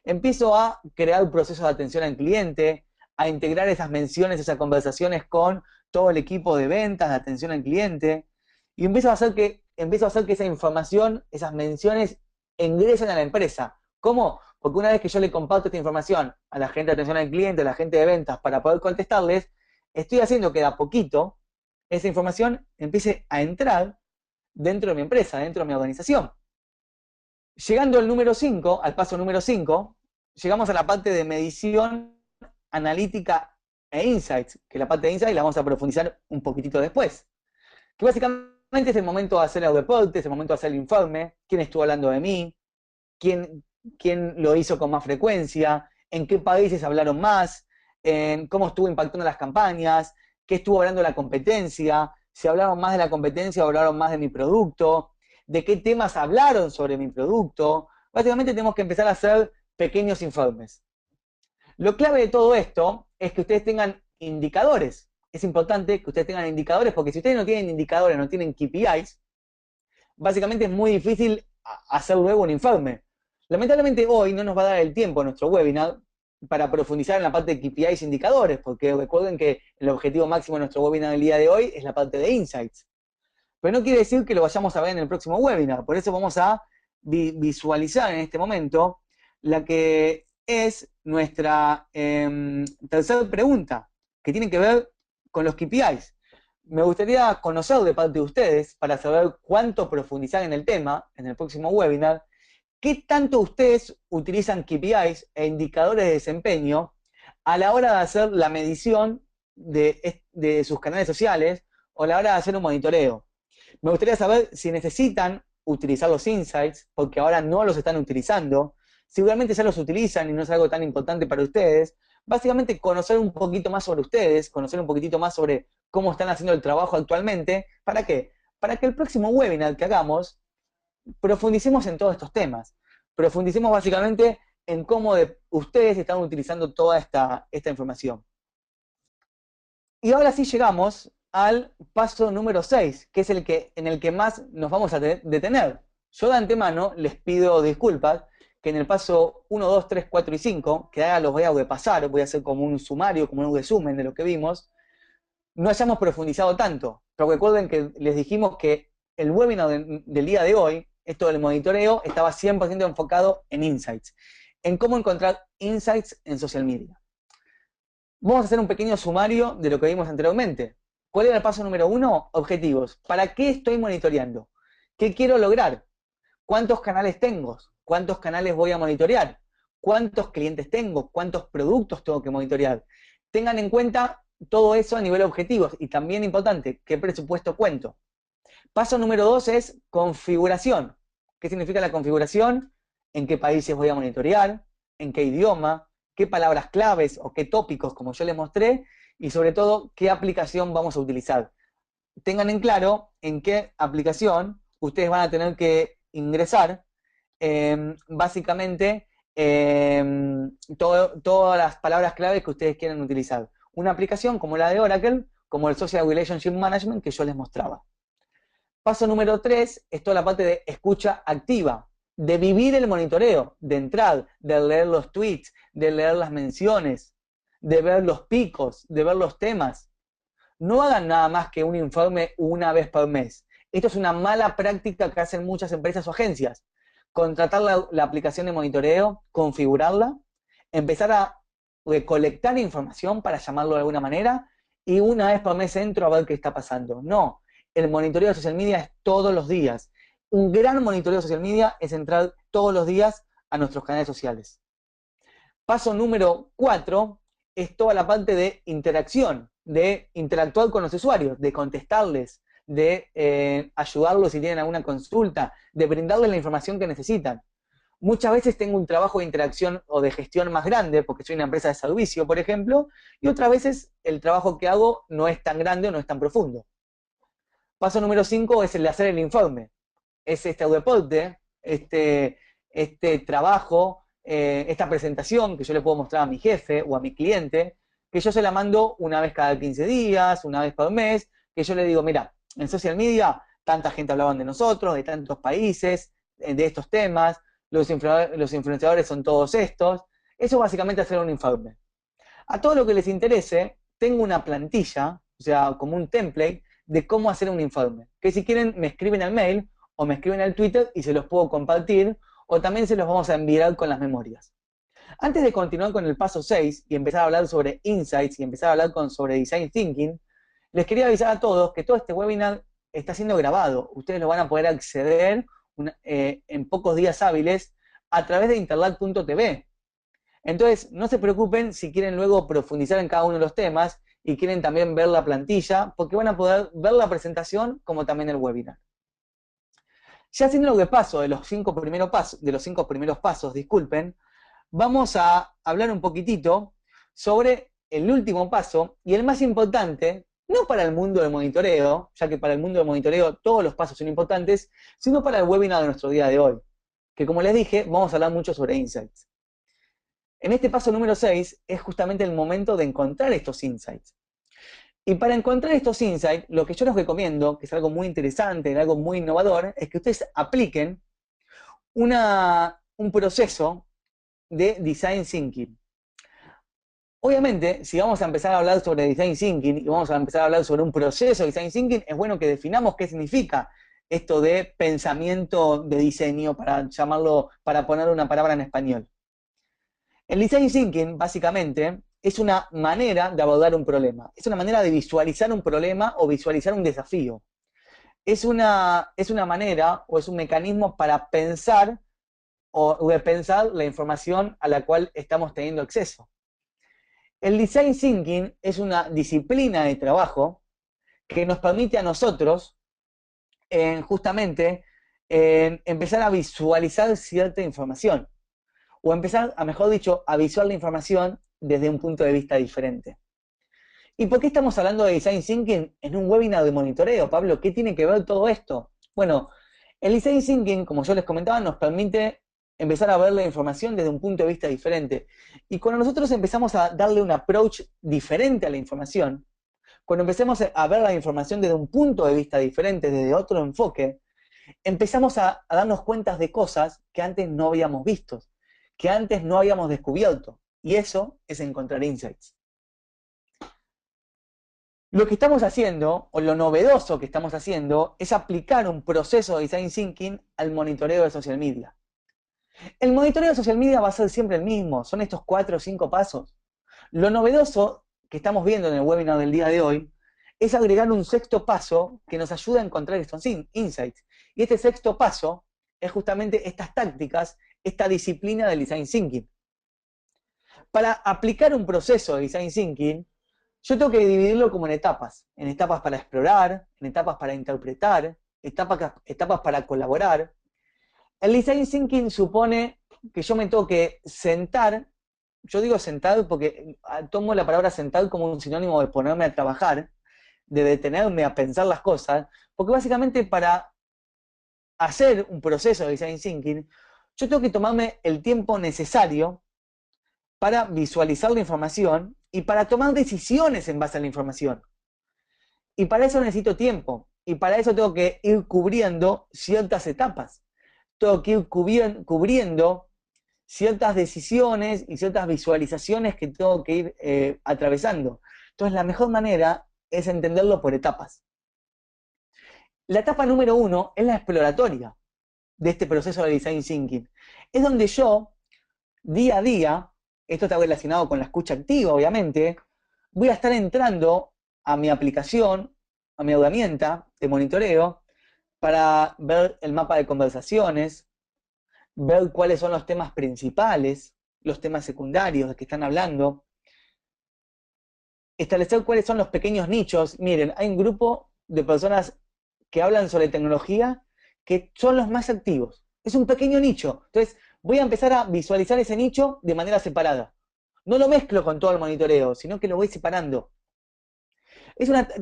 Empiezo a crear un proceso de atención al cliente, a integrar esas menciones, esas conversaciones con todo el equipo de ventas, de atención al cliente, y empiezo a hacer que esa información, esas menciones, ingresen a la empresa. ¿Cómo? Porque una vez que yo le comparto esta información a la gente de atención al cliente, a la gente de ventas, para poder contestarles, estoy haciendo que de a poquito esa información empiece a entrar dentro de mi empresa, dentro de mi organización. Llegando al número 5, al paso número 5, llegamos a la parte de medición, analítica e insights, que la parte de insights la vamos a profundizar un poquitito después. Que básicamente es el momento de hacer el reporte, es el momento de hacer el informe, quién estuvo hablando de mí, quién lo hizo con más frecuencia, en qué países hablaron más, en cómo estuvo impactando las campañas, qué estuvo hablando de la competencia, si hablaron más de la competencia o hablaron más de mi producto, de qué temas hablaron sobre mi producto. Básicamente tenemos que empezar a hacer pequeños informes. Lo clave de todo esto es que ustedes tengan indicadores. Es importante que ustedes tengan indicadores porque si ustedes no tienen indicadores, no tienen KPIs, básicamente es muy difícil hacer luego un informe. Lamentablemente hoy no nos va a dar el tiempo en nuestro webinar para profundizar en la parte de KPIs e indicadores, porque recuerden que el objetivo máximo de nuestro webinar del día de hoy es la parte de insights. Pero no quiere decir que lo vayamos a ver en el próximo webinar, por eso vamos a visualizar en este momento la que es nuestra tercera pregunta, que tiene que ver con los KPIs. Me gustaría conocer de parte de ustedes, para saber cuánto profundizar en el tema, en el próximo webinar, qué tanto ustedes utilizan KPIs e indicadores de desempeño a la hora de hacer la medición de sus canales sociales o a la hora de hacer un monitoreo. Me gustaría saber si necesitan utilizar los insights, porque ahora no los están utilizando. Seguramente ya los utilizan y no es algo tan importante para ustedes. Básicamente conocer un poquito más sobre ustedes, conocer un poquitito más sobre cómo están haciendo el trabajo actualmente. ¿Para qué? Para que el próximo webinar que hagamos profundicemos en todos estos temas. Profundicemos básicamente en cómo ustedes están utilizando toda esta información. Y ahora sí llegamos al paso número 6, que es en el que más nos vamos a detener. Yo de antemano les pido disculpas que en el paso 1, 2, 3, 4 y 5, que ahora los voy a repasar, voy a hacer como un sumario, como un resumen de lo que vimos, no hayamos profundizado tanto. Pero recuerden que les dijimos que el webinar del día de hoy, esto del monitoreo, estaba 100% enfocado en insights, en cómo encontrar insights en social media. Vamos a hacer un pequeño sumario de lo que vimos anteriormente. ¿Cuál era el paso número 1? Objetivos. ¿Para qué estoy monitoreando? ¿Qué quiero lograr? ¿Cuántos canales tengo? ¿Cuántos canales voy a monitorear? ¿Cuántos clientes tengo? ¿Cuántos productos tengo que monitorear? Tengan en cuenta todo eso a nivel objetivos y también importante, ¿qué presupuesto cuento? Paso número 2 es configuración. ¿Qué significa la configuración? ¿En qué países voy a monitorear? ¿En qué idioma? ¿Qué palabras claves o qué tópicos, como yo les mostré? Y sobre todo, ¿qué aplicación vamos a utilizar? Tengan en claro en qué aplicación ustedes van a tener que ingresar básicamente todas las palabras claves que ustedes quieren utilizar. Una aplicación como la de Oracle, como el Social Relationship Management que yo les mostraba. Paso número 3 es toda la parte de escucha activa, de vivir el monitoreo, de entrar, de leer los tweets, de leer las menciones, de ver los picos, de ver los temas. No hagan nada más que un informe una vez por mes. Esto es una mala práctica que hacen muchas empresas o agencias. contratar la aplicación de monitoreo, configurarla, empezar a recolectar información para llamarlo de alguna manera, y una vez por mes entro a ver qué está pasando. No, el monitoreo de social media es todos los días. Un gran monitoreo de social media es entrar todos los días a nuestros canales sociales. Paso número 4 es toda la parte de interacción, de interactuar con los usuarios, de contestarles, de ayudarlos si tienen alguna consulta, de brindarles la información que necesitan. Muchas veces tengo un trabajo de interacción o de gestión más grande, porque soy una empresa de servicio, por ejemplo, y otras veces el trabajo que hago no es tan grande o no es tan profundo. Paso número 5 es el de hacer el informe. Es este reporte, este trabajo, esta presentación que yo le puedo mostrar a mi jefe o a mi cliente, que yo se la mando una vez cada 15 días, una vez por mes, que yo le digo, mira, en social media tanta gente hablaban de nosotros, de tantos países, de estos temas, los influenciadores son todos estos. Eso básicamente es hacer un informe. A todo lo que les interese, tengo una plantilla, o sea, como un template, de cómo hacer un informe. Que si quieren me escriben al mail o me escriben al Twitter y se los puedo compartir, o también se los vamos a enviar con las memorias. Antes de continuar con el paso 6 y empezar a hablar sobre insights y empezar a hablar sobre design thinking, les quería avisar a todos que todo este webinar está siendo grabado. Ustedes lo van a poder acceder en pocos días hábiles a través de interlat.tv. Entonces, no se preocupen si quieren luego profundizar en cada uno de los temas y quieren también ver la plantilla, porque van a poder ver la presentación como también el webinar. Ya haciendo lo que paso de los 5 primeros pasos, disculpen, vamos a hablar un poquitito sobre el último paso y el más importante, no para el mundo del monitoreo, ya que para el mundo del monitoreo todos los pasos son importantes, sino para el webinar de nuestro día de hoy, que como les dije, vamos a hablar mucho sobre insights. En este paso número 6 es justamente el momento de encontrar estos insights. Y para encontrar estos insights, lo que yo les recomiendo, que es algo muy interesante, algo muy innovador, es que ustedes apliquen un proceso de design thinking. Obviamente, si vamos a empezar a hablar sobre design thinking y vamos a empezar a hablar sobre un proceso de design thinking, es bueno que definamos qué significa esto de pensamiento de diseño, para llamarlo, para poner una palabra en español. El design thinking, básicamente, es una manera de abordar un problema. Es una manera de visualizar un problema o visualizar un desafío. Es una manera o es un mecanismo para pensar o repensar la información a la cual estamos teniendo acceso. El design thinking es una disciplina de trabajo que nos permite a nosotros justamente empezar a visualizar cierta información, o empezar, a mejor dicho, a visualizar la información desde un punto de vista diferente. ¿Y por qué estamos hablando de design thinking en un webinar de monitoreo, Pablo? ¿Qué tiene que ver todo esto? Bueno, el design thinking, como yo les comentaba, nos permite empezar a ver la información desde un punto de vista diferente. Y cuando nosotros empezamos a darle un approach diferente a la información, cuando empecemos a ver la información desde un punto de vista diferente, desde otro enfoque, empezamos a darnos cuenta de cosas que antes no habíamos visto, que antes no habíamos descubierto. Y eso es encontrar insights. Lo que estamos haciendo, o lo novedoso que estamos haciendo, es aplicar un proceso de design thinking al monitoreo de social media. El monitoreo de social media va a ser siempre el mismo, son estos 4 o 5 pasos. Lo novedoso que estamos viendo en el webinar del día de hoy es agregar un sexto paso que nos ayuda a encontrar estos insights. Y este sexto paso es justamente estas tácticas, esta disciplina del design thinking. Para aplicar un proceso de design thinking, yo tengo que dividirlo como en etapas para explorar, en etapas para interpretar, etapas para colaborar. El design thinking supone que yo me tengo que sentar, yo digo sentar porque tomo la palabra sentar como un sinónimo de ponerme a trabajar, de detenerme a pensar las cosas, porque básicamente para hacer un proceso de design thinking, yo tengo que tomarme el tiempo necesario para visualizar la información y para tomar decisiones en base a la información. Y para eso necesito tiempo, y para eso tengo que ir cubriendo ciertas etapas. Tengo que ir cubriendo ciertas decisiones y ciertas visualizaciones que tengo que ir atravesando. Entonces, la mejor manera es entenderlo por etapas. La etapa número 1 es la exploratoria. de este proceso de design thinking. Es donde yo, día a día, esto está relacionado con la escucha activa, obviamente, voy a estar entrando a mi aplicación, a mi herramienta de monitoreo, para ver el mapa de conversaciones, ver cuáles son los temas principales, los temas secundarios de que están hablando, establecer cuáles son los pequeños nichos. Miren, hay un grupo de personas que hablan sobre tecnología que son los más activos. Es un pequeño nicho. Entonces, voy a empezar a visualizar ese nicho de manera separada. No lo mezclo con todo el monitoreo, sino que lo voy separando.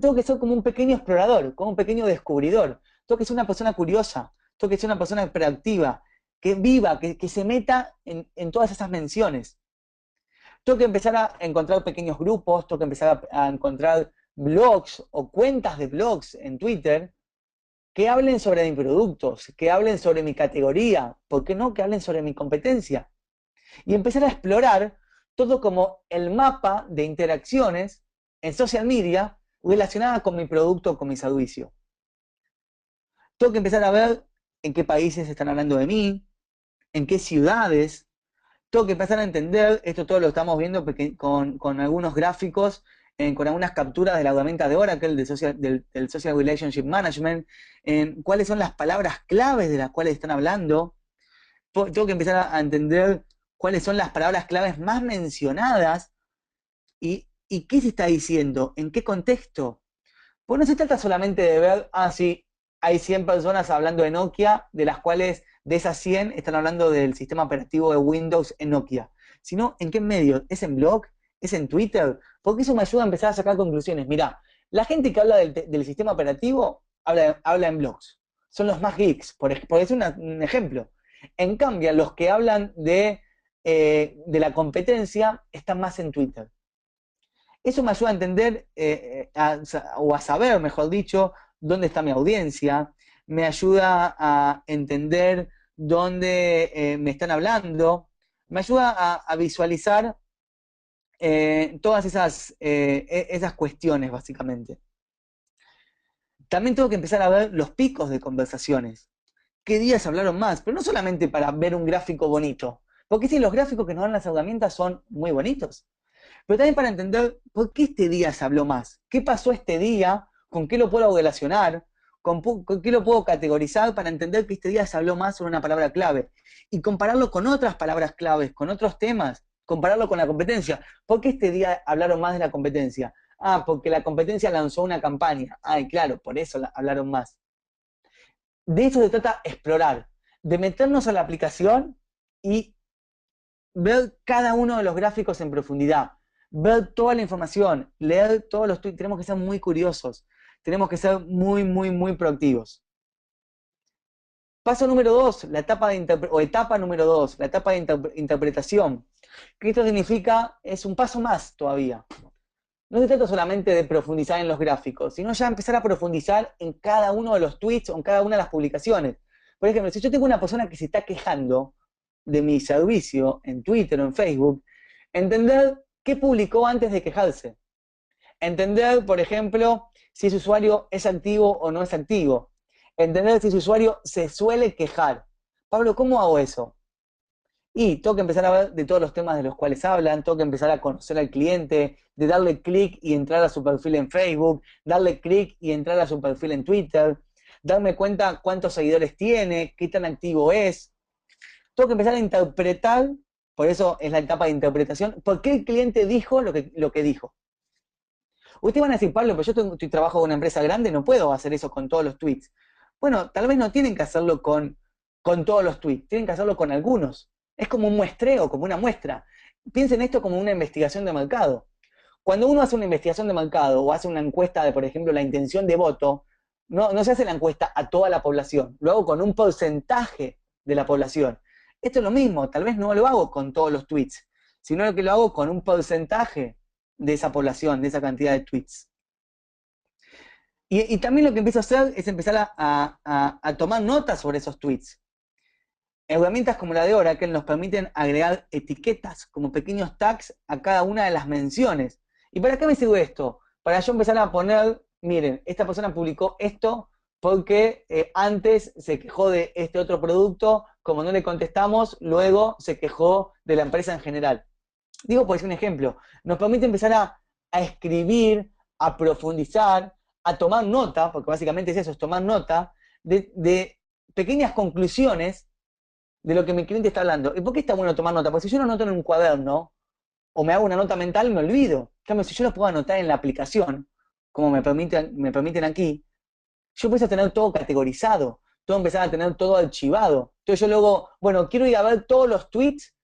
Tengo que ser como un pequeño explorador, como un pequeño descubridor. Tengo que ser una persona curiosa, tengo que ser una persona proactiva, que viva, que se meta en todas esas menciones. Tengo que empezar a encontrar pequeños grupos, tengo que empezar a encontrar blogs o cuentas de blogs en Twitter que hablen sobre mis productos, que hablen sobre mi categoría, ¿por qué no que hablen sobre mi competencia? Y empezar a explorar todo como el mapa de interacciones en social media relacionada con mi producto o con mi servicio. Tengo que empezar a ver en qué países están hablando de mí, en qué ciudades. Tengo que empezar a entender, esto todo lo estamos viendo con algunos gráficos, con algunas capturas de la herramienta de Oracle, del Social Relationship Management, en cuáles son las palabras claves de las cuales están hablando. Tengo que empezar a entender cuáles son las palabras claves más mencionadas y qué se está diciendo, en qué contexto. Pues no se trata solamente de ver, sí, hay 100 personas hablando de Nokia, de las cuales de esas 100 están hablando del sistema operativo de Windows en Nokia, sino en qué medio, es en blog, es en Twitter, porque eso me ayuda a empezar a sacar conclusiones. Mirá, la gente que habla del sistema operativo habla en blogs, son los más geeks, por decir un ejemplo. En cambio, los que hablan de la competencia están más en Twitter. Eso me ayuda a entender, o a saber, mejor dicho, dónde está mi audiencia, me ayuda a entender dónde me están hablando, me ayuda a visualizar todas esas cuestiones, básicamente. También tengo que empezar a ver los picos de conversaciones. ¿Qué días hablaron más? Pero no solamente para ver un gráfico bonito, porque sí, los gráficos que nos dan las herramientas son muy bonitos, pero también para entender por qué este día se habló más, qué pasó este día, con qué lo puedo relacionar, con qué lo puedo categorizar para entender que este día se habló más sobre una palabra clave y compararlo con otras palabras claves, con otros temas, compararlo con la competencia. ¿Por qué este día hablaron más de la competencia? Porque la competencia lanzó una campaña. Claro, por eso hablaron más. De eso se trata explorar, de meternos a la aplicación y ver cada uno de los gráficos en profundidad, ver toda la información, leer todos los tweets. Tenemos que ser muy curiosos, tenemos que ser muy, muy, muy proactivos. Paso número 2, etapa número 2, la etapa de interpretación. ¿Qué esto significa? Es un paso más todavía. No se trata solamente de profundizar en los gráficos, sino ya empezar a profundizar en cada uno de los tweets o en cada una de las publicaciones. Por ejemplo, si yo tengo una persona que se está quejando de mi servicio en Twitter o en Facebook, entender qué publicó antes de quejarse. Entender, por ejemplo, si ese usuario es activo o no es activo. Entender si ese usuario se suele quejar. Pablo, ¿cómo hago eso? Y tengo que empezar a ver de todos los temas de los cuales hablan, tengo que empezar a conocer al cliente, de darle clic y entrar a su perfil en Facebook, darle clic y entrar a su perfil en Twitter, darme cuenta cuántos seguidores tiene, qué tan activo es. Tengo que empezar a interpretar, por eso es la etapa de interpretación, por qué el cliente dijo lo que dijo. Ustedes van a decir, Pablo, pero yo trabajo en una empresa grande, no puedo hacer eso con todos los tweets. Bueno, tal vez no tienen que hacerlo con todos los tweets, tienen que hacerlo con algunos. Es como un muestreo, como una muestra. Piensen esto como una investigación de mercado. Cuando uno hace una investigación de mercado o hace una encuesta de, por ejemplo, la intención de voto, no se hace la encuesta a toda la población, lo hago con un porcentaje de la población. Esto es lo mismo, tal vez no lo hago con todos los tweets, sino que lo hago con un porcentaje de esa población, de esa cantidad de tweets. Y también lo que empiezo a hacer es empezar a tomar notas sobre esos tweets. Herramientas como la de Oracle nos permiten agregar etiquetas como pequeños tags a cada una de las menciones. ¿Y para qué me sirve esto? Para yo empezar a poner, miren, esta persona publicó esto porque antes se quejó de este otro producto, como no le contestamos, luego se quejó de la empresa en general. Digo, por decir un ejemplo, nos permite empezar a escribir, a profundizar, a tomar nota, porque básicamente es eso, es tomar nota de pequeñas conclusiones de lo que mi cliente está hablando. ¿Y por qué está bueno tomar nota? Porque si yo no noto en un cuaderno, o me hago una nota mental, me olvido. En cambio, si yo lo puedo anotar en la aplicación, como me permiten aquí, yo empiezo a tener todo categorizado, todo empezar a tener todo archivado. Entonces yo luego, bueno, quiero ir a ver todos los tweets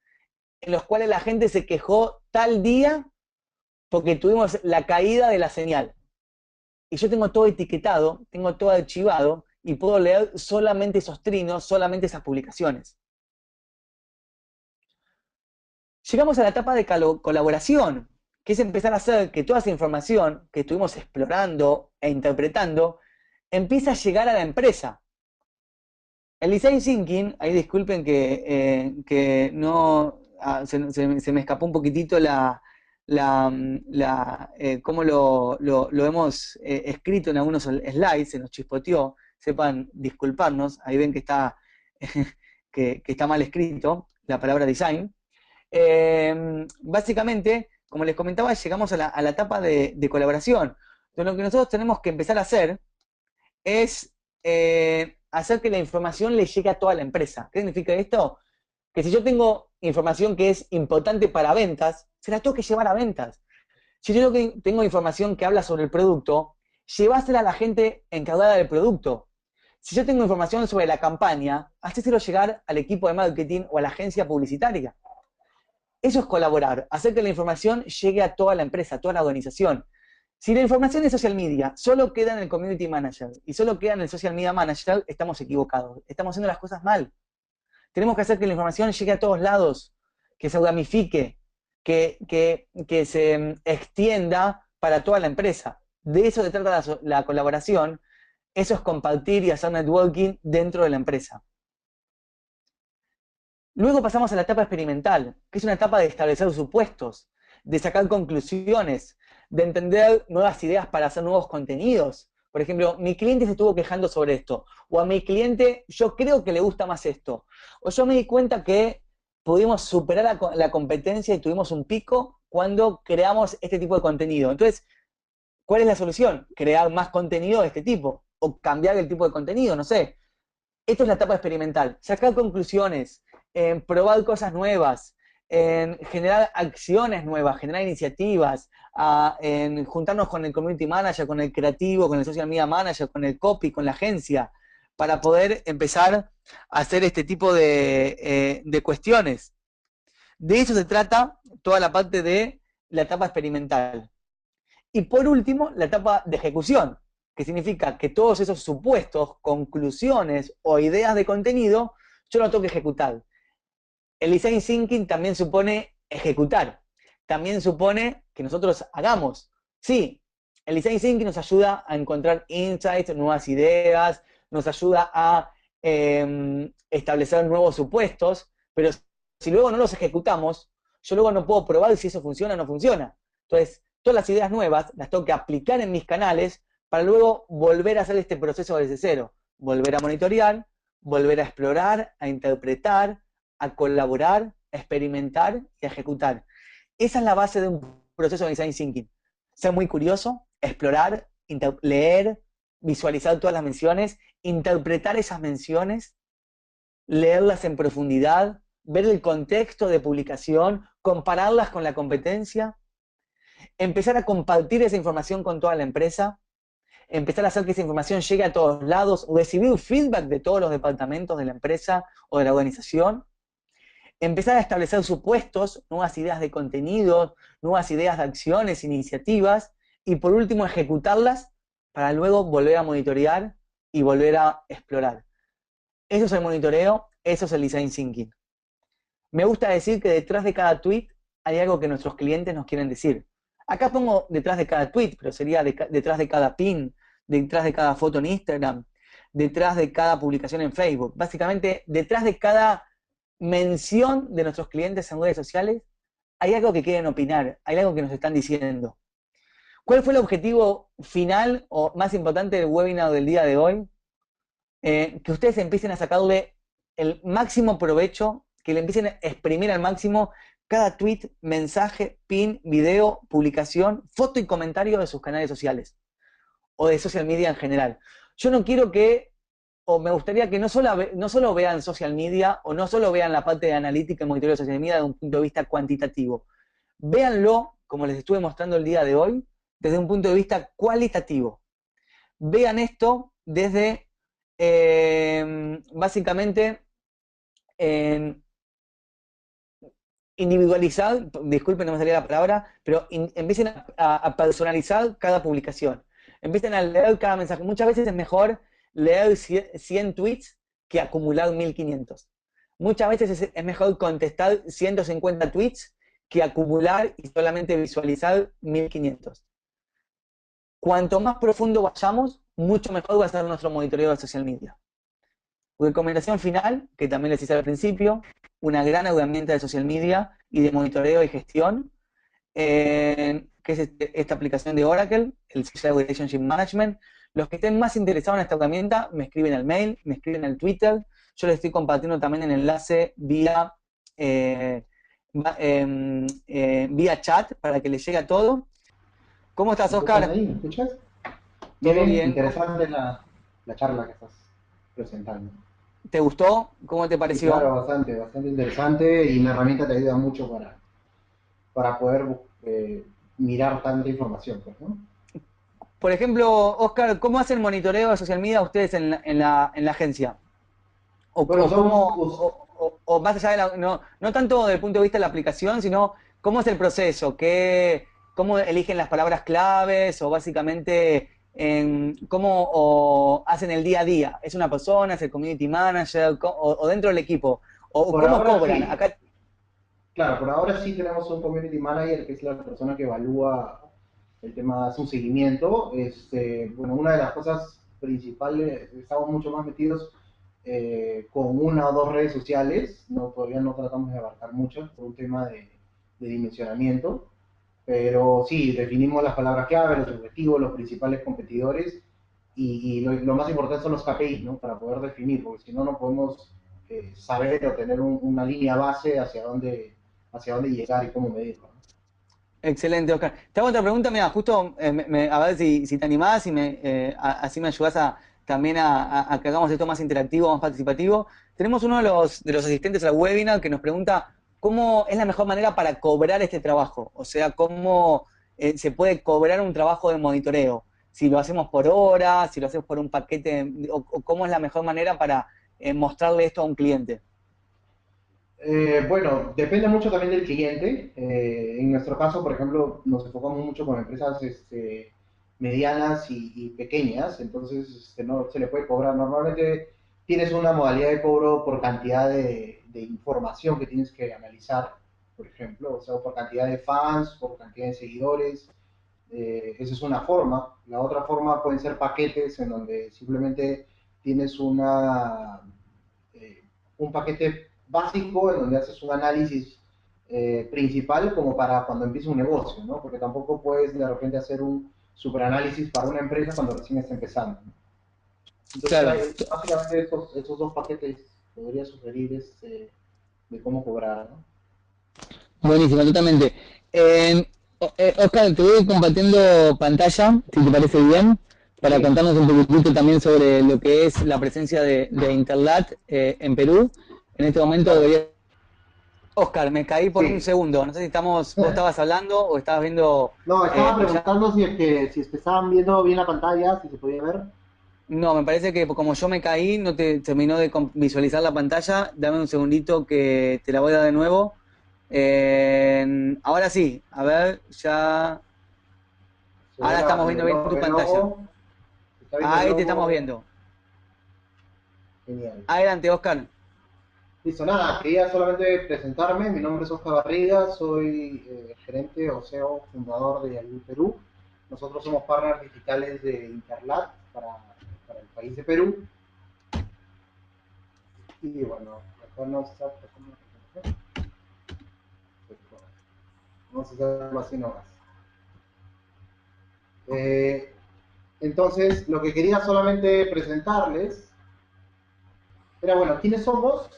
en los cuales la gente se quejó tal día porque tuvimos la caída de la señal. Y yo tengo todo etiquetado, tengo todo archivado y puedo leer solamente esos trinos, solamente esas publicaciones. Llegamos a la etapa de colaboración, que es empezar a hacer que toda esa información que estuvimos explorando e interpretando empiece a llegar a la empresa. El design thinking, ahí disculpen que no se me escapó un poquitito cómo lo hemos escrito en algunos slides, se nos chispoteó, sepan disculparnos, ahí ven que está, que está mal escrito la palabra design. Básicamente, como les comentaba, llegamos a la etapa de colaboración. Entonces, lo que nosotros tenemos que empezar a hacer es hacer que la información le llegue a toda la empresa. ¿Qué significa esto? Que si yo tengo información que es importante para ventas, se la tengo que llevar a ventas. Si yo tengo información que habla sobre el producto, llevásela a la gente encargada del producto. Si yo tengo información sobre la campaña, hacéselo llegar al equipo de marketing o a la agencia publicitaria. Eso es colaborar, hacer que la información llegue a toda la empresa, a toda la organización. Si la información de social media solo queda en el community manager y solo queda en el social media manager, estamos equivocados, estamos haciendo las cosas mal. Tenemos que hacer que la información llegue a todos lados, que se ramifique, que se extienda para toda la empresa. De eso se trata la colaboración, eso es compartir y hacer networking dentro de la empresa. Luego pasamos a la etapa experimental, que es una etapa de establecer supuestos, de sacar conclusiones, de entender nuevas ideas para hacer nuevos contenidos. Por ejemplo, mi cliente se estuvo quejando sobre esto, o a mi cliente yo creo que le gusta más esto, o yo me di cuenta que pudimos superar la competencia y tuvimos un pico cuando creamos este tipo de contenido. Entonces, ¿cuál es la solución? Crear más contenido de este tipo, o cambiar el tipo de contenido, no sé. Esto es la etapa experimental, sacar conclusiones, probar cosas nuevas, en generar acciones nuevas, generar iniciativas, en juntarnos con el community manager, con el creativo, con el social media manager, con el copy, con la agencia, para poder empezar a hacer este tipo de cuestiones. De eso se trata toda la parte de la etapa experimental. Y por último, la etapa de ejecución, que significa que todos esos supuestos, conclusiones o ideas de contenido, yo los tengo que ejecutar. El design thinking también supone ejecutar, también supone que nosotros hagamos. Sí, el design thinking nos ayuda a encontrar insights, nuevas ideas, nos ayuda a establecer nuevos supuestos, pero si luego no los ejecutamos, yo luego no puedo probar si eso funciona o no funciona. Entonces, todas las ideas nuevas las tengo que aplicar en mis canales para luego volver a hacer este proceso desde cero, volver a monitorear, volver a explorar, a interpretar, a colaborar, a experimentar y a ejecutar. Esa es la base de un proceso de design thinking. Ser muy curioso, explorar, leer, visualizar todas las menciones, interpretar esas menciones, leerlas en profundidad, ver el contexto de publicación, compararlas con la competencia, empezar a compartir esa información con toda la empresa, empezar a hacer que esa información llegue a todos lados, recibir feedback de todos los departamentos de la empresa o de la organización, empezar a establecer supuestos, nuevas ideas de contenidos, nuevas ideas de acciones, iniciativas, y por último ejecutarlas para luego volver a monitorear y volver a explorar. Eso es el monitoreo, eso es el design thinking. Me gusta decir que detrás de cada tweet hay algo que nuestros clientes nos quieren decir. Acá pongo detrás de cada tweet, pero sería detrás de cada pin, detrás de cada foto en Instagram, detrás de cada publicación en Facebook. Básicamente, detrás de cada mención de nuestros clientes en redes sociales, hay algo que quieren opinar, hay algo que nos están diciendo. ¿Cuál fue el objetivo final o más importante del webinar del día de hoy? que ustedes empiecen a sacarle el máximo provecho, que le empiecen a exprimir al máximo cada tweet, mensaje, pin, video, publicación, foto y comentario de sus canales sociales o de social media en general. Yo no quiero que, o me gustaría que no solo vean social media o no solo vean la parte de analítica y monitoreo de social media desde un punto de vista cuantitativo. Véanlo, como les estuve mostrando el día de hoy, desde un punto de vista cualitativo. Vean esto desde, básicamente, individualizar, disculpen, no me salía la palabra, pero empiecen a personalizar cada publicación. Empiecen a leer cada mensaje. Muchas veces es mejor leer 100 tweets que acumular 1500. Muchas veces es mejor contestar 150 tweets que acumular y solamente visualizar 1500. Cuanto más profundo vayamos, mucho mejor va a ser nuestro monitoreo de social media. Recomendación final, que también les hice al principio, una gran herramienta de social media y de monitoreo y gestión, que es esta aplicación de Oracle, el Social Relationship Management. Los que estén más interesados en esta herramienta, me escriben al mail, me escriben al Twitter. Yo les estoy compartiendo también el enlace vía chat para que les llegue a todo. ¿Cómo estás, ¿Me escuchas Oscar? ahí? ¿Me escuchas? ¿Todo Bien, bien? interesante la charla que estás presentando. ¿Te gustó? ¿Cómo te Sí, pareció? claro, bastante interesante y la herramienta te ayuda mucho para poder mirar tanta información, pues, ¿no? Por ejemplo, Oscar, ¿cómo hacen monitoreo de social media ustedes en la agencia? Bueno, O cómo, o más allá de no tanto desde el punto de vista de la aplicación, sino cómo es el proceso, cómo eligen las palabras claves, o básicamente cómo hacen el día a día. ¿Es una persona, es el community manager, o dentro del equipo? O por cómo ahora cobran? sí, Acá, claro, por ahora sí tenemos un community manager que es la persona que evalúa el tema, hace un seguimiento. Bueno, una de las cosas principales, estamos mucho más metidos con una o dos redes sociales, no, todavía no tratamos de abarcar muchas por un tema de dimensionamiento, pero sí, definimos las palabras clave, los objetivos, los principales competidores y lo más importante son los KPIs, ¿no? Para poder definir, porque si no, no podemos saber o tener una línea base hacia dónde llegar y cómo medirlo, ¿no? excelente, Oscar. Te hago otra pregunta, mira, justo a ver si te animás y así me ayudás también a que hagamos esto más interactivo, más participativo. Tenemos uno de los asistentes al webinar que nos pregunta cómo es la mejor manera para cobrar este trabajo, o sea, cómo se puede cobrar un trabajo de monitoreo, si lo hacemos por hora, si lo hacemos por un paquete, o cómo es la mejor manera para mostrarle esto a un cliente. Bueno, depende mucho también del cliente. En nuestro caso, por ejemplo, nos enfocamos mucho con empresas medianas y pequeñas, entonces no se le puede cobrar. Normalmente tienes una modalidad de cobro por cantidad de información que tienes que analizar, por ejemplo, o sea, por cantidad de fans, por cantidad de seguidores. Esa es una forma. La otra forma pueden ser paquetes en donde simplemente tienes un paquete básico en donde haces un análisis principal como para cuando empieza un negocio, ¿no? Porque tampoco puedes de repente hacer un superanálisis para una empresa cuando recién está empezando, ¿no? Entonces, Claro, básicamente esos dos paquetes podría sugerir de cómo cobrar, ¿no? buenísimo, totalmente. Oscar, te voy compartiendo pantalla, si te parece bien, para Sí, contarnos un poquitito también sobre lo que es la presencia de Interlat en Perú. En este momento claro, debería... Oscar, me caí por un sí. segundo. No sé si vos estabas hablando o estabas viendo, No, estaba escuchando. preguntando si es que estaban viendo bien la pantalla, si se podía ver. No, me parece que como yo me caí, no te terminó de visualizar la pantalla. Dame un segundito que te la voy a dar de nuevo. Ahora sí, a ver, ya. Se ve Ahora estamos viendo bien tu el pantalla. logo, se está viendo el Ahí te estamos logo, viendo. genial. Adelante, Oscar. Listo, nada, quería solamente presentarme. Mi nombre es Oscar Barriga, soy gerente o CEO fundador de Ayú Perú. Nosotros somos partners digitales de Interlat para el país de Perú. Y bueno, acá no está pasando la presentación. Vamos a hacer algo así nomás. Eh, entonces, lo que quería solamente presentarles Pero bueno, ¿quiénes somos?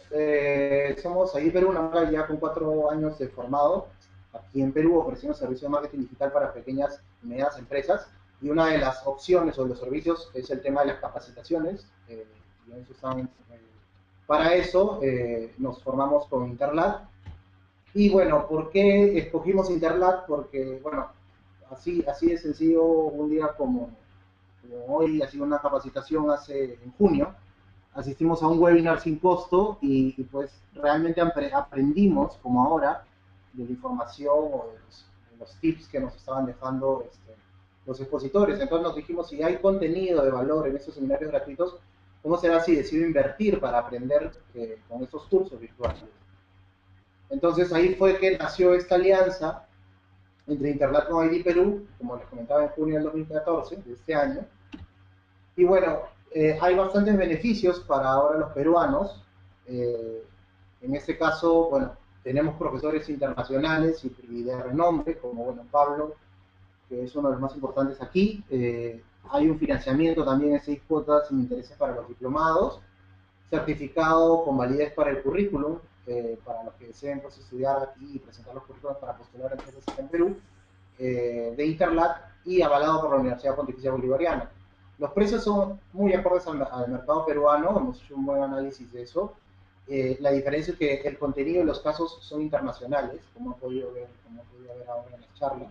Somos ahí Perú, una marca ya con 4 años de formado. Aquí en Perú ofrecemos servicios de marketing digital para pequeñas y medianas empresas. Y una de las opciones o de los servicios es el tema de las capacitaciones. Y eso para eso nos formamos con Interlat. Y bueno, ¿por qué escogimos Interlat? Porque, bueno, así de sencillo, un día como hoy, ha sido una capacitación en junio, asistimos a un webinar sin costo y pues realmente aprendimos, como ahora, de la información o de los tips que nos estaban dejando los expositores. Entonces nos dijimos, si hay contenido de valor en esos seminarios gratuitos, ¿cómo será si decido invertir para aprender con estos cursos virtuales? Entonces ahí fue que nació esta alianza entre Internet con ID Perú, como les comentaba en junio del 2014, de este año. Y bueno, hay bastantes beneficios para ahora los peruanos. Eh, en este caso, bueno, tenemos profesores internacionales y de renombre, como bueno, Pablo, que es uno de los más importantes aquí. Hay un financiamiento también en 6 cuotas sin intereses para los diplomados, certificado con validez para el currículum, para los que deseen pues, estudiar aquí y presentar los currículums para postular a empresas en Perú, de Interlat y avalado por la Universidad Pontificia Bolivariana. Los precios son muy acordes al mercado peruano, hemos hecho un buen análisis de eso. La diferencia es que el contenido y los casos son internacionales, como han podido ver ahora en las charlas.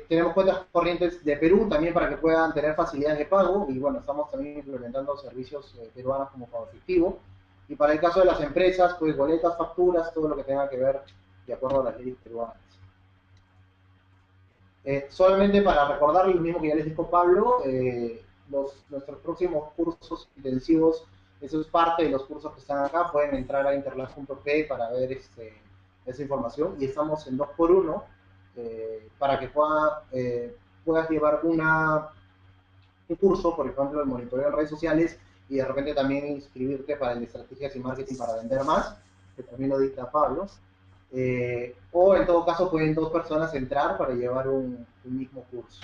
Tenemos cuentas corrientes de Perú también para que puedan tener facilidades de pago y bueno, estamos también implementando servicios peruanos como pago efectivo. Y para el caso de las empresas, pues boletas, facturas, todo lo que tenga que ver de acuerdo a las leyes peruanas. Solamente para recordar lo mismo que ya les dijo Pablo, nuestros próximos cursos intensivos, eso es parte de los cursos que están acá, pueden entrar a interlab.p para ver esa información y estamos en 2x1 para que puedas llevar un curso, por ejemplo, de monitoreo en redes sociales y de repente también inscribirte para el de estrategias y marketing para vender más, que también lo dicta Pablo. O en todo caso pueden 2 personas entrar para llevar un mismo curso.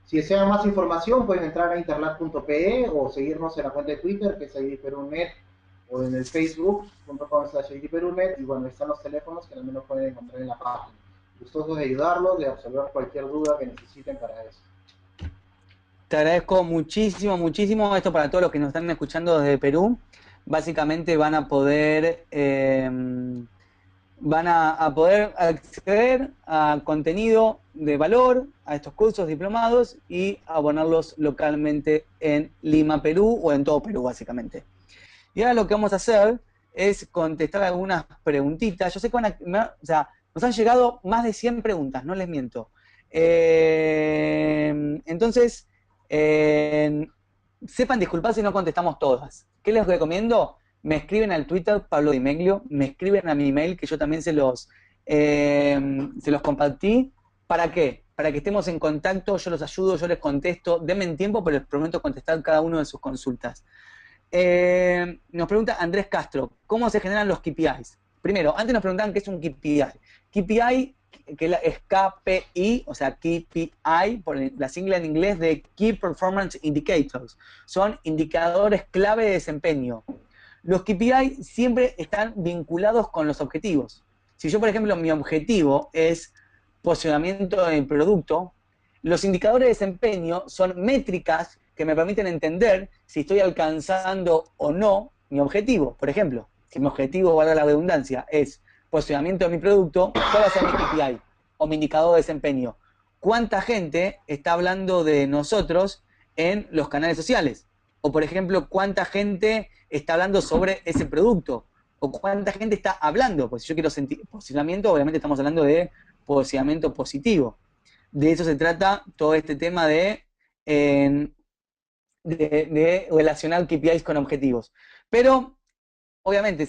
Si desean más información pueden entrar a interlat.pe o seguirnos en la cuenta de Twitter que es idperunet o en el facebook.com/idperunet y bueno, están los teléfonos que también los pueden encontrar en la página. Gustosos de ayudarlos, de absolver cualquier duda que necesiten para eso. Te agradezco muchísimo, muchísimo. Esto para todos los que nos están escuchando desde Perú. Básicamente van a poder acceder a contenido de valor, a estos cursos diplomados y abonarlos localmente en Lima, Perú o en todo Perú, básicamente. Y ahora lo que vamos a hacer es contestar algunas preguntitas. Yo sé que o sea, nos han llegado más de 100 preguntas, no les miento. Entonces, sepan disculpar si no contestamos todas. ¿Qué les recomiendo? Me escriben al Twitter, Pablo Di Meglio, me escriben a mi email, que yo también se los compartí. ¿Para qué? Para que estemos en contacto, yo los ayudo, yo les contesto. Denme en tiempo, pero les prometo contestar cada una de sus consultas. Nos pregunta Andrés Castro, ¿cómo se generan los KPIs? Primero, antes nos preguntaban qué es un KPI. KPI, que es KPI, o sea, KPI, por la sigla en inglés de Key Performance Indicators. Son indicadores clave de desempeño. Los KPI siempre están vinculados con los objetivos. Si yo, por ejemplo, mi objetivo es posicionamiento del producto, los indicadores de desempeño son métricas que me permiten entender si estoy alcanzando o no mi objetivo. Por ejemplo, si mi objetivo, valga la redundancia, es posicionamiento de mi producto, ¿cuál va a ser mi KPI o mi indicador de desempeño? ¿Cuánta gente está hablando de nosotros en los canales sociales? O, por ejemplo, ¿cuánta gente está hablando sobre ese producto? O ¿cuánta gente está hablando? Pues si yo quiero sentir posicionamiento, obviamente estamos hablando de posicionamiento positivo. De eso se trata todo este tema de relacionar KPIs con objetivos. Pero, obviamente,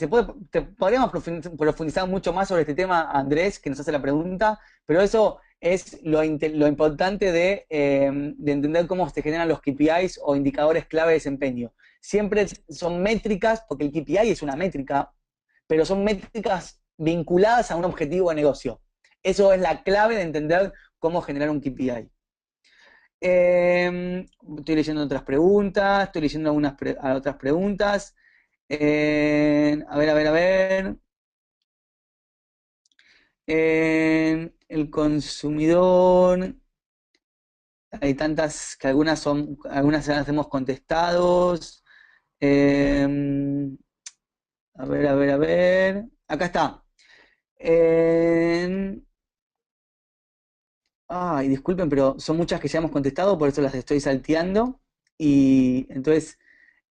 podríamos profundizar mucho más sobre este tema, Andrés, que nos hace la pregunta, pero eso es lo importante de entender cómo se generan los KPIs o indicadores clave de desempeño. Siempre son métricas, porque el KPI es una métrica, pero son métricas vinculadas a un objetivo de negocio. Eso es la clave de entender cómo generar un KPI. estoy leyendo otras preguntas, estoy leyendo otras preguntas. A ver, a ver, a ver. El consumidor, hay tantas que algunas ya las hemos contestado. Eh, a ver, a ver, a ver. Acá está. Eh, Ay, disculpen, pero son muchas que ya hemos contestado, por eso las estoy salteando. Y entonces,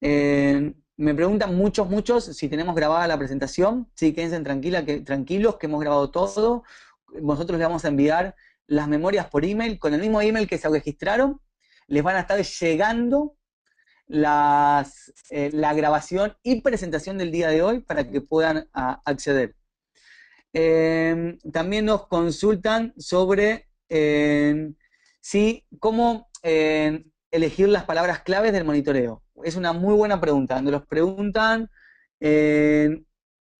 me preguntan muchos si tenemos grabada la presentación. Sí, quédense tranquilos que hemos grabado todo. Nosotros les vamos a enviar las memorias por email. Con el mismo email que se registraron, les van a estar llegando la grabación y presentación del día de hoy para que puedan acceder. También nos consultan sobre cómo elegir las palabras claves del monitoreo. Es una muy buena pregunta. Nos los preguntan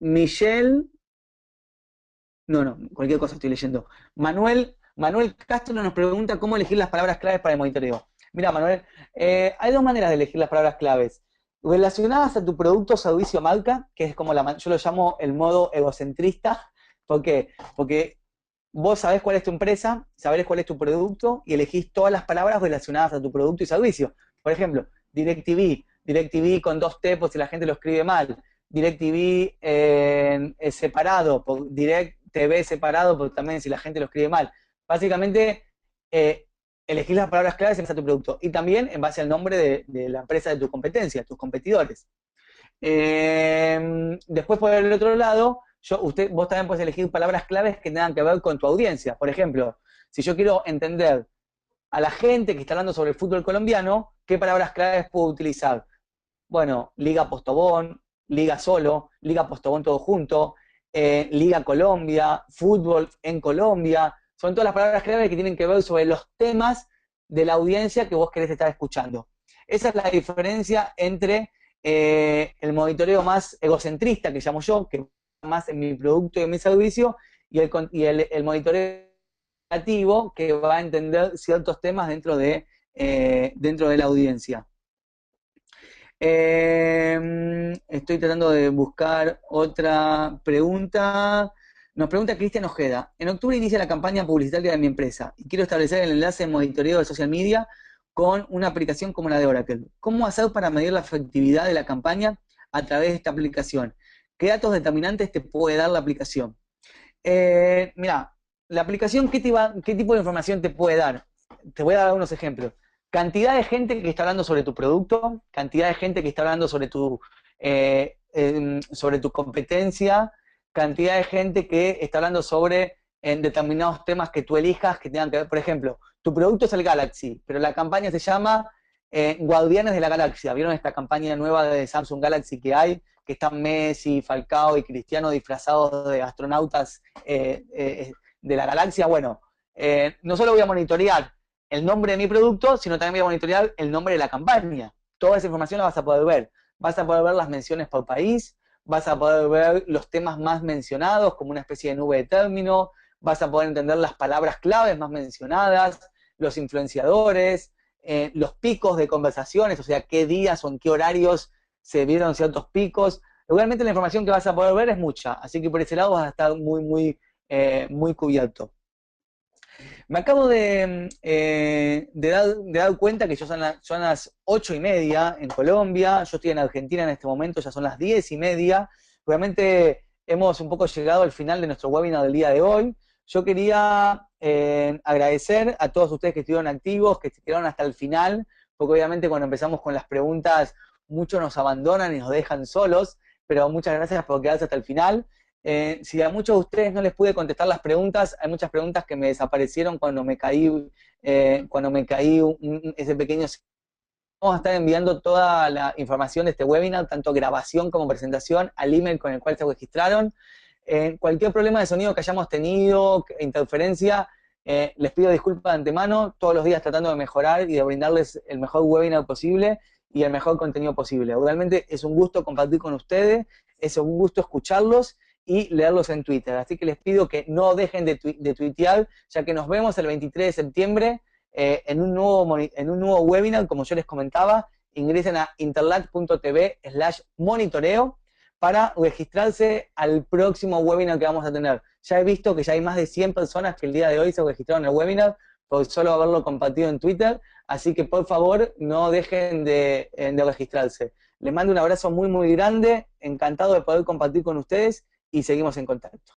Michelle, no, cualquier cosa estoy leyendo. Manuel Castro nos pregunta cómo elegir las palabras claves para el monitoreo. Mira, Manuel, hay dos maneras de elegir las palabras claves. Relacionadas a tu producto, servicio, marca, que es como yo lo llamo el modo egocentrista. ¿Por qué? Porque vos sabés cuál es tu empresa, sabés cuál es tu producto y elegís todas las palabras relacionadas a tu producto y servicio. Por ejemplo, DirecTV con 2T por si la gente lo escribe mal, DirecTV separado, por DirecTV separado por también si la gente lo escribe mal. Básicamente, elegís las palabras claves en base a tu producto y también en base al nombre de la empresa de tu competencia, tus competidores. Después, por el otro lado, vos también puedes elegir palabras claves que tengan que ver con tu audiencia. Por ejemplo, si yo quiero entender a la gente que está hablando sobre el fútbol colombiano, ¿qué palabras claves puedo utilizar? Bueno, Liga Postobón, Liga Solo, Liga Postobón todo junto, Liga Colombia, fútbol en Colombia. Son todas las palabras claves que tienen que ver sobre los temas de la audiencia que vos querés estar escuchando. Esa es la diferencia entre el monitoreo más egocentrista, que llamo yo, que más en mi producto y en mi servicio, y el monitoreo creativo, que va a entender ciertos temas dentro de la audiencia. Estoy tratando de buscar otra pregunta. Nos pregunta Cristian Ojeda. En octubre inicia la campaña publicitaria de mi empresa y quiero establecer el enlace de monitoreo de social media con una aplicación como la de Oracle. ¿Cómo hacer para medir la efectividad de la campaña a través de esta aplicación? ¿Qué datos determinantes te puede dar la aplicación? Mira, la aplicación, ¿qué tipo de información te puede dar? Te voy a dar unos ejemplos. Cantidad de gente que está hablando sobre tu producto, cantidad de gente que está hablando sobre tu competencia, cantidad de gente que está hablando sobre determinados temas que tú elijas que tengan que ver. Por ejemplo, tu producto es el Galaxy, pero la campaña se llama Guardianes de la Galaxia. ¿Vieron esta campaña nueva de Samsung Galaxy que hay? Que están Messi, Falcao y Cristiano disfrazados de astronautas de la galaxia. Bueno, no solo voy a monitorear el nombre de mi producto, sino también voy a monitorear el nombre de la campaña. Toda esa información la vas a poder ver. Vas a poder ver las menciones por país, vas a poder ver los temas más mencionados como una especie de nube de término, vas a poder entender las palabras claves más mencionadas, los influenciadores, los picos de conversaciones, o sea, qué días o en qué horarios se vieron ciertos picos. Realmente la información que vas a poder ver es mucha, así que por ese lado vas a estar muy cubierto. Me acabo de dar cuenta que son las 8:30 en Colombia, yo estoy en Argentina en este momento, ya son las 10:30. Realmente hemos un poco llegado al final de nuestro webinar del día de hoy. Yo quería agradecer a todos ustedes que estuvieron activos, que se quedaron hasta el final, porque obviamente cuando empezamos con las preguntas, muchos nos abandonan y nos dejan solos, pero muchas gracias por quedarse hasta el final. Si a muchos de ustedes no les pude contestar las preguntas, hay muchas preguntas que me desaparecieron cuando me caí ese pequeño... Vamos a estar enviando toda la información de este webinar, tanto grabación como presentación, al email con el cual se registraron. Cualquier problema de sonido que hayamos tenido, interferencia, les pido disculpas de antemano, todos los días tratando de mejorar y de brindarles el mejor webinar posible y el mejor contenido posible. Realmente es un gusto compartir con ustedes, es un gusto escucharlos y leerlos en Twitter. Así que les pido que no dejen de tuitear, ya que nos vemos el 23 de septiembre en un nuevo webinar, como yo les comentaba. Ingresen a interlac.tv/monitoreo para registrarse al próximo webinar que vamos a tener. Ya he visto que ya hay más de 100 personas que el día de hoy se registraron en el webinar por solo haberlo compartido en Twitter, así que por favor no dejen de registrarse. Les mando un abrazo muy, muy grande, encantado de poder compartir con ustedes y seguimos en contacto.